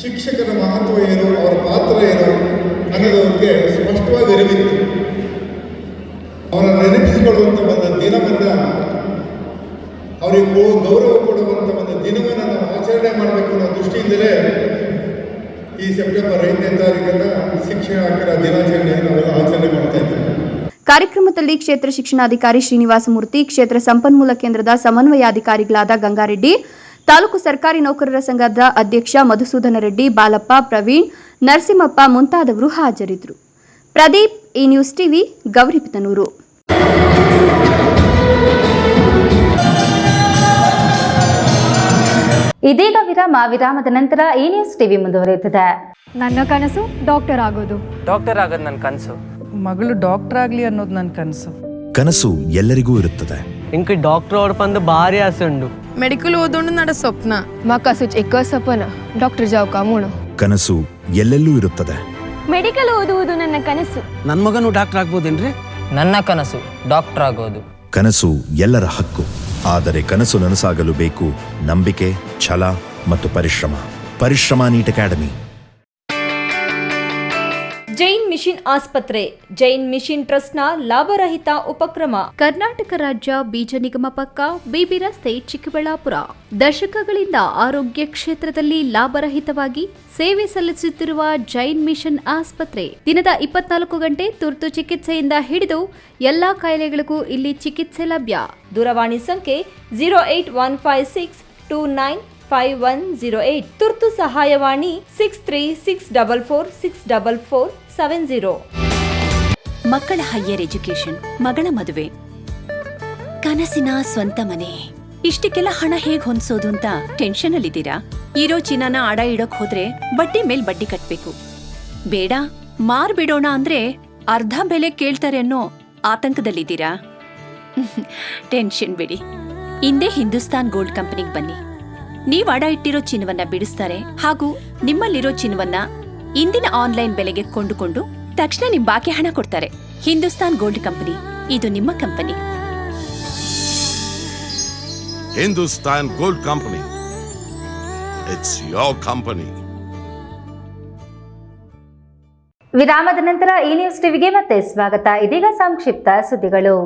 ಶಿಕ್ಷಕರ ಮಹತ್ವ ಏನು, ಅವರ ಪಾತ್ರ ಏನು ಅನ್ನೋದಕ್ಕೆ ಸ್ಪಷ್ಟವಾಗಿ ಅರಿವಿತ್ತು. ಅವರ ನೆನಪಿಸಿಕೊಳ್ಳುವಂಥ ಒಂದು ದಿನವನ್ನು, ಅವರಿಗೆ ಗೌರವ ಕೊಡುವಂಥ ಒಂದು ದಿನವನ್ನು ನಾವು ಆಚರಣೆ ಮಾಡಬೇಕು ಅನ್ನೋ ದೃಷ್ಟಿಯಿಂದಲೇ ಈ ಸೆಪ್ಟೆಂಬರ್ 5ನೇ ತಾರೀಕನ್ನು ಶಿಕ್ಷಕರ ದಿನಾಚರಣೆಯನ್ನು ನಾವೆಲ್ಲ ಆಚರಣೆ ಮಾಡ್ತಾ ಇದ್ದೇವೆ. ಕಾರ್ಯಕ್ರಮದಲ್ಲಿ ಕ್ಷೇತ್ರ ಶಿಕ್ಷಣಾಧಿಕಾರಿ ಶ್ರೀನಿವಾಸಮೂರ್ತಿ, ಕ್ಷೇತ್ರ ಸಂಪನ್ಮೂಲ ಕೇಂದ್ರದ ಸಮನ್ವಯಾಧಿಕಾರಿಗಳಾದ ಗಂಗಾರೆಡ್ಡಿ, ತಾಲೂಕು ಸರ್ಕಾರಿ ನೌಕರರ ಸಂಘದ ಅಧ್ಯಕ್ಷ ಮಧುಸೂದನ ರೆಡ್ಡಿ, ಬಾಲಪ್ಪ, ಪ್ರವೀಣ್, ನರಸಿಂಹಪ್ಪ ಮುಂತಾದವರು ಹಾಜರಿದ್ದರು. ಪ್ರದೀಪ್, ಈ ನ್ಯೂಸ್ ಟಿವಿ, ಗೌರಿಬಿದನೂರು. ಇದೀಗ ವಿರಾಮದ ನಂತರ ಈ ನ್ಯೂಸ್ ಟಿವಿ ಮುಂದುವರಿಯುತ್ತದೆ. ನನ್ನ ಕನಸು ಡಾಕ್ಟರ್ ಆಗೋದು. ಡಾಕ್ಟರ್ ಆಗೋದು ನನ್ನ ಕನಸು. ಮಗಳು ಡಾಕ್ಟರ್ ಆಗ್ಲಿ ಅನ್ನೋದು ನನ್ನ ಕನಸು. ಕನಸು ಎಲ್ಲರಿಗೂ ಇರುತ್ತದೆ. ಇಂಕ ಡಾಕ್ಟರ್ ಓಡ್ಪಂದು ಭಾರಿ ಆಸೆ ಉಂಡು. ಮೆಡಿಕಲ್ ಓದೋಣ ನಡ ಸ್ವಪ್ನ. ಮಾಕಾಸುಚ್ ಎಕ್ಕ ಸಪನ ಡಾಕ್ಟರ್ ಜಾವ್ ಕಾಮೂಣ. ಕನಸು ಎಲ್ಲೆಲ್ಲೂ ಇರುತ್ತದೆ. ಮೆಡಿಕಲ್ ಓದುವುದು ನನ್ನ ಕನಸು. ನನ್ನ ಮಗನು ಡಾಕ್ಟರ್ ಆಗ್ಬೋದೇನ್ರಿ? ನನ್ನ ಕನಸು ಡಾಕ್ಟರ್ ಆಗೋದು. ಕನಸು ಎಲ್ಲರ ಹಕ್ಕು, ಆದರೆ ಕನಸು ನನಸಾಗಲು ಬೇಕು ನಂಬಿಕೆ, ಛಲ ಮತ್ತು ಪರಿಶ್ರಮ ನೀಟ್ ಅಕಾಡೆಮಿ. ಜೈನ್ ಮಿಷನ್ ಆಸ್ಪತ್ರೆ, ಜೈನ್ ಮಿಷನ್ ಟ್ರಸ್ಟ್ನ ಲಾಭರಹಿತ ಉಪಕ್ರಮ. ಕರ್ನಾಟಕ ರಾಜ್ಯ ಬೀಜ ನಿಗಮ ಪಕ್ಕ, ಬಿಬಿ ರಸ್ತೆ, ಚಿಕ್ಕಬಳ್ಳಾಪುರ. ದಶಕಗಳಿಂದ ಆರೋಗ್ಯ ಕ್ಷೇತ್ರದಲ್ಲಿ ಲಾಭರಹಿತವಾಗಿ ಸೇವೆ ಸಲ್ಲಿಸುತ್ತಿರುವ ಜೈನ್ ಮಿಷನ್ ಆಸ್ಪತ್ರೆ ದಿನದ 24 ಗಂಟೆ ತುರ್ತು ಚಿಕಿತ್ಸೆಯಿಂದ ಹಿಡಿದು ಎಲ್ಲಾ ಕಾಯಿಲೆಗಳಿಗೂ ಇಲ್ಲಿ ಚಿಕಿತ್ಸೆ ಲಭ್ಯ. ದೂರವಾಣಿ ಸಂಖ್ಯೆ 08156295108. ತುರ್ತು ಸಹಾಯವಾಣಿ 6364464470. ಮಕ್ಕಳ ಹೈಯರ್ ಎಜುಕೇಶನ್, ಮಗಳ ಮದುವೆ, ಕನಸಿನ ಸ್ವಂತ ಮನೆ, ಇಷ್ಟಕ್ಕೆಲ್ಲ ಹಣ ಹೇಗ್ ಹೊಂದಿಸೋದು ಅಂತ ಟೆನ್ಷನ್ ಅಲ್ಲಿದ್ದೀರಾ? ಇರೋ ಚಿನ್ನನ ಅಡ ಇಡೋಕ್ ಹೋದ್ರೆ ಬಡ್ಡಿ ಮೇಲ್ ಬಡ್ಡಿ ಕಟ್ಬೇಕು. ಬೇಡ, ಮಾರ್ಬಿಡೋಣ ಅಂದ್ರೆ ಅರ್ಧ ಬೆಲೆ ಕೇಳ್ತಾರೆ ಅನ್ನೋ ಆತಂಕದಲ್ಲಿದ್ದೀರಾ? ಟೆನ್ಷನ್ ಬಿಡಿ, ಹಿಂದೆ ಹಿಂದೂಸ್ತಾನ್ ಗೋಲ್ಡ್ ಕಂಪನಿಗೆ ಬನ್ನಿ. ನೀವ್ ಅಡ ಇಟ್ಟಿರೋ ಚಿನ್ನವನ್ನ ಬಿಡಿಸ್ತಾರೆ ಹಾಗೂ ನಿಮ್ಮಲ್ಲಿರೋ ಚಿನ್ನವನ್ನ ಇಂದಿನ ಆನ್ಲೈನ್ ಬೆಲೆಗೆ ಕೊಂಡುಕೊಂಡು ತಕ್ಷಣ ನಿಮ್ ಬಾಕಿ ಹಣ ಕೊಡ್ತಾರೆ. ಹಿಂದೂಸ್ತಾನ್ ಗೋಲ್ಡ್ ಕಂಪನಿ, ಇದು ನಿಮ್ಮ company. Hindustan gold company, it's your company. ವಿರಾಮದ ನಂತರ ಈ ನ್ಯೂಸ್ ಟಿವಿಗೆ ಮತ್ತೆ ಸ್ವಾಗತ. ಇದೀಗ ಸಂಕ್ಷಿಪ್ತ ಸುದ್ದಿಗಳು.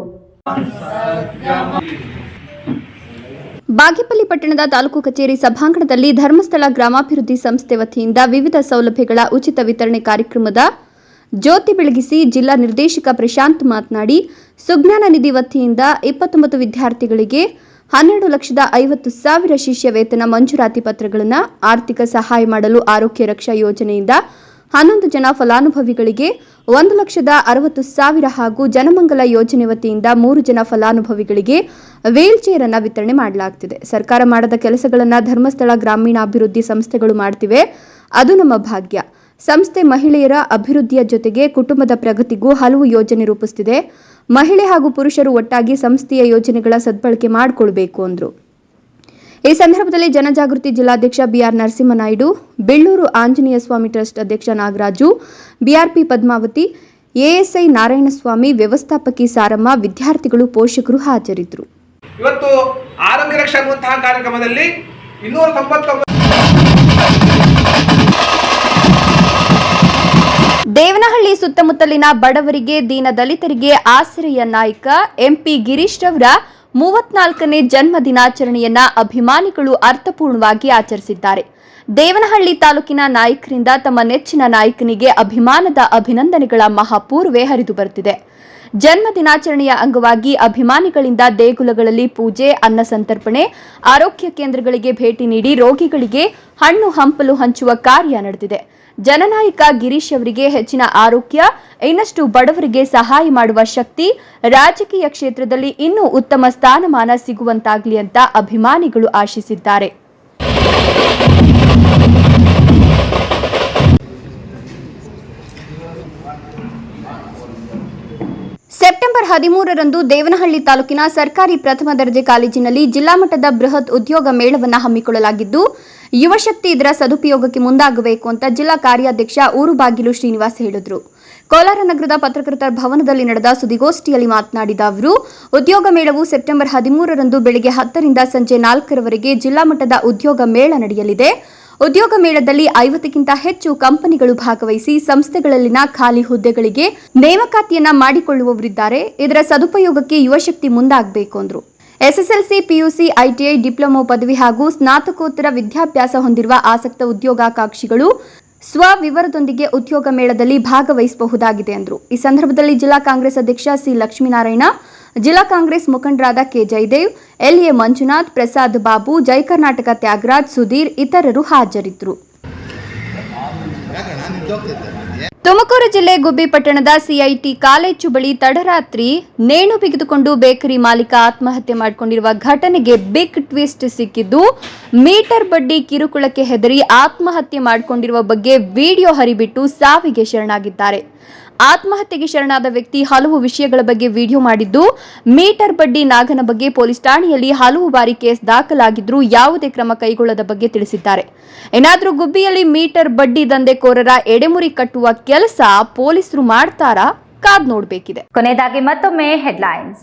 ಬಾಗೇಪಲ್ಲಿ ಪಟ್ಟಣದ ತಾಲೂಕು ಕಚೇರಿ ಸಭಾಂಗಣದಲ್ಲಿ ಧರ್ಮಸ್ಥಳ ಗ್ರಾಮಾಭಿವೃದ್ಧಿ ಸಂಸ್ಥೆ ವತಿಯಿಂದ ವಿವಿಧ ಸೌಲಭ್ಯಗಳ ಉಚಿತ ವಿತರಣೆ ಕಾರ್ಯಕ್ರಮದ ಜ್ಯೋತಿ ಬೆಳಗಿಸಿ ಜಿಲ್ಲಾ ನಿರ್ದೇಶಕ ಪ್ರಶಾಂತ್ ಮಾತನಾಡಿ, ಸುಜ್ಞಾನ ನಿಧಿ ವತಿಯಿಂದ 29 ವಿದ್ಯಾರ್ಥಿಗಳಿಗೆ 12,50,000 ಶಿಷ್ಯ ವೇತನ ಮಂಜೂರಾತಿ ಪತ್ರಗಳನ್ನು, ಆರ್ಥಿಕ ಸಹಾಯ ಮಾಡಲು ಆರೋಗ್ಯ ರಕ್ಷಾ ಯೋಜನೆಯಿಂದ 11 ಜನ ಫಲಾನುಭವಿಗಳಿಗೆ 1,60,000 ಹಾಗೂ ಜನಮಂಗಲ ಯೋಜನೆ ವತಿಯಿಂದ 3 ಜನ ಫಲಾನುಭವಿಗಳಿಗೆ ವೀಲ್ ಚೇರ್ ಅನ್ನು ವಿತರಣೆ ಮಾಡಲಾಗುತ್ತಿದೆ. ಸರ್ಕಾರ ಮಾಡದ ಕೆಲಸಗಳನ್ನು ಧರ್ಮಸ್ಥಳ ಗ್ರಾಮೀಣಾಭಿವೃದ್ಧಿ ಸಂಸ್ಥೆಗಳು ಮಾಡ್ತಿವೆ, ಅದು ನಮ್ಮ ಭಾಗ್ಯ. ಸಂಸ್ಥೆ ಮಹಿಳೆಯರ ಅಭಿವೃದ್ಧಿಯ ಜೊತೆಗೆ ಕುಟುಂಬದ ಪ್ರಗತಿಗೂ ಹಲವು ಯೋಜನೆ ರೂಪಿಸುತ್ತಿದೆ. ಮಹಿಳೆ ಹಾಗೂ ಪುರುಷರು ಒಟ್ಟಾಗಿ ಸಂಸ್ಥೆಯ ಯೋಜನೆಗಳ ಸದ್ಬಳಕೆ ಮಾಡಿಕೊಳ್ಳಬೇಕು ಅಂದರು. ಈ ಸಂದರ್ಭದಲ್ಲಿ ಜನಜಾಗೃತಿ ಜಿಲ್ಲಾಧ್ಯಕ್ಷ ಬಿಆರ್ ನರಸಿಂಹನಾಯ್ಡು, ಬೆಳ್ಳೂರು ಆಂಜನೇಯ ಸ್ವಾಮಿ ಟ್ರಸ್ಟ್ ಅಧ್ಯಕ್ಷ ನಾಗರಾಜು, ಬಿಆರ್ಪಿ ಪದ್ಮಾವತಿ, ಎಎಸ್ಐ ನಾರಾಯಣಸ್ವಾಮಿ, ವ್ಯವಸ್ಥಾಪಕಿ ಸಾರಮ್ಮ, ವಿದ್ಯಾರ್ಥಿಗಳು, ಪೋಷಕರು ಹಾಜರಿದ್ದರು. ಇವತ್ತು ಆರೋಗ್ಯ ರಕ್ಷಾ ಅನ್ನುವಂತಹ ಕಾರ್ಯಕ್ರಮದಲ್ಲಿ 299 ದೇವನಹಳ್ಳಿ ಸುತ್ತಮುತ್ತಲಿನ ಬಡವರಿಗೆ, ದೀನ ದಲಿತರಿಗೆ ಆಸರೆಯ ನಾಯಕ ಎಂಪಿ ಗಿರೀಶ್ ರವರ 34ನೇ ಜನ್ಮ ದಿನಾಚರಣೆಯನ್ನ ಅಭಿಮಾನಿಗಳು ಅರ್ಥಪೂರ್ಣವಾಗಿ ಆಚರಿಸಿದ್ದಾರೆ. ದೇವನಹಳ್ಳಿ ತಾಲೂಕಿನ ನಾಯಕರಿಂದ ತಮ್ಮ ನೆಚ್ಚಿನ ನಾಯಕನಿಗೆ ಅಭಿಮಾನದ ಅಭಿನಂದನೆಗಳ ಮಹಾಪೂರ್ವೆ ಹರಿದು ಬರುತ್ತಿದೆ. ಜನ್ಮ ದಿನಾಚರಣೆಯ ಅಂಗವಾಗಿ ಅಭಿಮಾನಿಗಳಿಂದ ದೇಗುಲಗಳಲ್ಲಿ ಪೂಜೆ, ಅನ್ನ ಸಂತರ್ಪಣೆ, ಆರೋಗ್ಯ ಕೇಂದ್ರಗಳಿಗೆ ಭೇಟಿ ನೀಡಿ ರೋಗಿಗಳಿಗೆ ಹಣ್ಣು ಹಂಪಲು ಹಂಚುವ ಕಾರ್ಯ ನಡೆದಿದೆ. ಜನನಾಯಕ ಗಿರೀಶ್ ಅವರಿಗೆ ಹೆಚ್ಚಿನ ಆರೋಗ್ಯ, ಇನ್ನಷ್ಟು ಬಡವರಿಗೆ ಸಹಾಯ ಮಾಡುವ ಶಕ್ತಿ, ರಾಜಕೀಯ ಕ್ಷೇತ್ರದಲ್ಲಿ ಇನ್ನೂ ಉತ್ತಮ ಸ್ಥಾನಮಾನ ಸಿಗುವಂತಾಗಲಿ ಅಂತ ಅಭಿಮಾನಿಗಳು ಆಶಿಸಿದ್ದಾರೆ. ಸೆಪ್ಟೆಂಬರ್ 13ರಂದು ದೇವನಹಳ್ಳಿ ತಾಲೂಕಿನ ಸರ್ಕಾರಿ ಪ್ರಥಮ ದರ್ಜೆ ಕಾಲೇಜಿನಲ್ಲಿ ಜಿಲ್ಲಾ ಮಟ್ಟದ ಬೃಹತ್ ಉದ್ಯೋಗ ಮೇಳವನ್ನು ಹಮ್ಮಿಕೊಳ್ಳಲಾಗಿದ್ದು, ಯುವಶಕ್ತಿ ಇದರ ಸದುಪಯೋಗಕ್ಕೆ ಮುಂದಾಗಬೇಕು ಅಂತ ಜಿಲ್ಲಾ ಕಾರ್ಯಾಧ್ಯಕ್ಷ ಊರುಬಾಗಿಲು ಶ್ರೀನಿವಾಸ್ ಹೇಳಿದರು. ಕೋಲಾರ ನಗರದ ಪತ್ರಕರ್ತರ ಭವನದಲ್ಲಿ ನಡೆದ ಸುದ್ದಿಗೋಷ್ಠಿಯಲ್ಲಿ ಮಾತನಾಡಿದ ಅವರು, ಉದ್ಯೋಗ ಮೇಳವು ಸೆಪ್ಟೆಂಬರ್ 13ರಂದು ಬೆಳಗ್ಗೆ 10ರಿಂದ ಸಂಜೆ 4ರವರೆಗೆ ಜಿಲ್ಲಾ ಮಟ್ಟದ ಉದ್ಯೋಗ ಮೇಳ ನಡೆಯಲಿದೆ. ಉದ್ಯೋಗ ಮೇಳದಲ್ಲಿ 50ಕ್ಕಿಂತ ಹೆಚ್ಚು ಕಂಪನಿಗಳು ಭಾಗವಹಿಸಿ ಸಂಸ್ಥೆಗಳಲ್ಲಿನ ಖಾಲಿ ಹುದ್ದೆಗಳಿಗೆ ನೇಮಕಾತಿಯನ್ನ ಮಾಡಿಕೊಳ್ಳುವವರಿದ್ದಾರೆ. ಇದರ ಸದುಪಯೋಗಕ್ಕೆ ಯುವಶಕ್ತಿ ಮುಂದಾಗಬೇಕು ಎಂದರು. ಎಸ್ಎಸ್ಎಲ್ಸಿ, ಪಿಯುಸಿ, ಐಟಿಐ, ಡಿಪ್ಲೊಮಾ ಪದವಿ ಹಾಗೂ ಸ್ನಾತಕೋತ್ತರ ವಿದ್ಯಾಭ್ಯಾಸ ಹೊಂದಿರುವ ಆಸಕ್ತ ಉದ್ಯೋಗಾಕಾಂಕ್ಷಿಗಳು ಸ್ವವಿವರದೊಂದಿಗೆ ಉದ್ಯೋಗ ಮೇಳದಲ್ಲಿ ಭಾಗವಹಿಸಬಹುದಾಗಿದೆ ಎಂದರು. ಈ ಸಂದರ್ಭದಲ್ಲಿ ಜಿಲ್ಲಾ ಕಾಂಗ್ರೆಸ್ ಅಧ್ಯಕ್ಷ ಸಿ ಲಕ್ಷ್ಮೀನಾರಾಯಣ, ಜಿಲ್ಲಾ ಕಾಂಗ್ರೆಸ್ ಮುಖಂಡರಾದ ಕೆ ಜಯದೇವ್, ಎಲ್ಎ ಮಂಜುನಾಥ್, ಪ್ರಸಾದ್ ಬಾಬು, ಜೈ ಕರ್ನಾಟಕ ತ್ಯಾಗರಾಜ್, ಸುಧೀರ್ ಇತರರು ಹಾಜರಿದ್ದರು. ತುಮಕೂರು ಜಿಲ್ಲೆ ಗುಬ್ಬಿ ಪಟ್ಟಣದ ಸಿಐಟಿ ಕಾಲೇಜು ಬಳಿ ತಡರಾತ್ರಿ ನೇಣು ಬಿಗಿದುಕೊಂಡು ಬೇಕರಿ ಮಾಲೀಕ ಆತ್ಮಹತ್ಯೆ ಮಾಡಿಕೊಂಡಿರುವ ಘಟನೆಗೆ ಬಿಗ್ ಟ್ವಿಸ್ಟ್ ಸಿಕ್ಕಿದ್ದು, ಮೀಟರ್ ಬಡ್ಡಿ ಕಿರುಕುಳಕ್ಕೆ ಹೆದರಿ ಆತ್ಮಹತ್ಯೆ ಮಾಡಿಕೊಂಡಿರುವ ಬಗ್ಗೆ ವಿಡಿಯೋ ಹರಿಬಿಟ್ಟು ಸಾವಿಗೆ ಶರಣಾಗಿದ್ದಾರೆ. ಆತ್ಮಹತ್ಯೆಗೆ ಶರಣಾದ ವ್ಯಕ್ತಿ ಹಲವು ವಿಷಯಗಳ ಬಗ್ಗೆ ವಿಡಿಯೋ ಮಾಡಿದ್ದು, ಮೀಟರ್ ಬಡ್ಡಿ ನಾಗನ ಬಗ್ಗೆ ಪೊಲೀಸ್ ಠಾಣೆಯಲ್ಲಿ ಹಲವು ಬಾರಿ ಕೇಸ್ ದಾಖಲಾಗಿದ್ರೂ ಯಾವುದೇ ಕ್ರಮ ಕೈಗೊಳ್ಳದ ಬಗ್ಗೆ ತಿಳಿಸಿದ್ದಾರೆ. ಏನಾದ್ರೂ ಗುಬ್ಬಿಯಲ್ಲಿ ಮೀಟರ್ ಬಡ್ಡಿ ದಂಧೆಕೋರರ ಎಡೆಮುರಿ ಕಟ್ಟುವ ಕೆಲಸ ಪೊಲೀಸರು ಮಾಡ್ತಾರಾ? ಕಾದ್ ನೋಡಬೇಕಿದೆ. ಕೊನೆಯದಾಗಿ ಮತ್ತೊಮ್ಮೆ ಹೆಡ್ಲೈನ್ಸ್.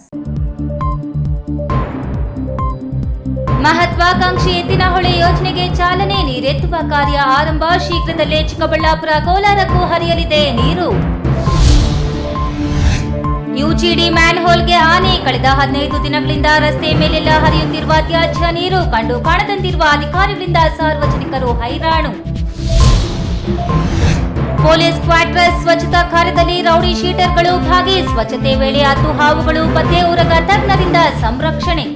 ಮಹತ್ವಾಕಾಂಕ್ಷಿ ಎತ್ತಿನಹೊಳೆ ಯೋಜನೆಗೆ ಚಾಲನೆ, ನೀರೆತ್ತುವ ಕಾರ್ಯ ಆರಂಭ. ಶೀಘ್ರದಲ್ಲೇ ಚಿಕ್ಕಬಳ್ಳಾಪುರ ಕೋಲಾರಕ್ಕೂ ಹರಿಯಲಿದೆ ನೀರು. ಯುಜಿಡಿ ಮ್ಯಾನ್ಹೋಲ್ಗೆ ಆನೆ, ಕಳೆದ 15 ದಿನಗಳಿಂದ ರಸ್ತೆ ಮೇಲೆಲ್ಲ ಹರಿಯುತ್ತಿರುವ ತ್ಯಾಜ್ಯ ನೀರು, ಕಂಡು ಕಾಣದಂತಿರುವ ಅಧಿಕಾರಿಗಳಿಂದ ಸಾರ್ವಜನಿಕರು ಹೈರಾಣು. ಪೊಲೀಸ್ ಕ್ವಾರ್ಟರ್ಸ್ ಸ್ವಚ್ಛತಾ ಕಾರ್ಯದಲ್ಲಿ ರೌಡಿ ಶೀಟರ್ಗಳು ಭಾಗಿ, ಸ್ವಚ್ಛತೆ ವೇಳೆ ಹತ್ತು ಹಾವುಗಳು ಪತ್ತೆ, ಉರಗ ತಜ್ಞರಿಂದ ಸಂರಕ್ಷಣೆ.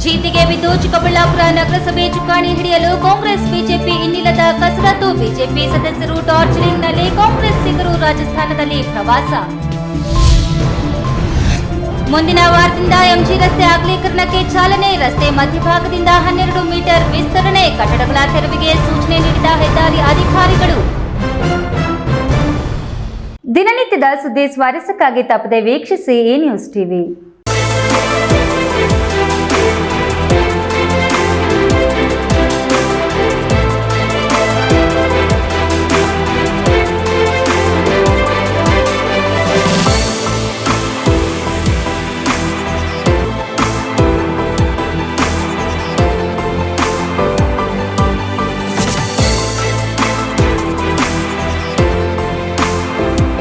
ಜೀತಿಗೆ ಬಿದ್ದು ಚಿಕ್ಕಬಳ್ಳಾಪುರ ನಗರಸಭೆ ಚುಕ್ಕಾಣಿ ಹಿಡಿಯಲು ಕಾಂಗ್ರೆಸ್ ಬಿಜೆಪಿ ಇನ್ನಿಲ್ಲದ ಕಸರತ್ತು, ಬಿಜೆಪಿ ಸದಸ್ಯರು ಟಾರ್ಚರಿಂಗ್ನಲ್ಲಿ, ಕಾಂಗ್ರೆಸ್ಸಿಗರು ರಾಜಸ್ಥಾನದಲ್ಲಿ ಪ್ರವಾಸ. ಮುಂದಿನ ವಾರದಿಂದ ಎಂಜಿ ರಸ್ತೆ ಅಗಲೀಕರಣಕ್ಕೆ ಚಾಲನೆ, ರಸ್ತೆ ಮಧ್ಯಭಾಗದಿಂದ 12 ಮೀಟರ್ ವಿಸ್ತರಣೆ, ಕಟ್ಟಡಗಳ ತೆರವಿಗೆ ಸೂಚನೆ ನೀಡಿದ ಹೆದ್ದಾರಿ ಅಧಿಕಾರಿಗಳು. ದಿನನಿತ್ಯದ ಸುದ್ದಿ ಸ್ವಾರಸ್ಯಕ್ಕಾಗಿ ತಪ್ಪದೆ ವೀಕ್ಷಿಸಿ ಈ ನ್ಯೂಸ್ ಟಿವಿ.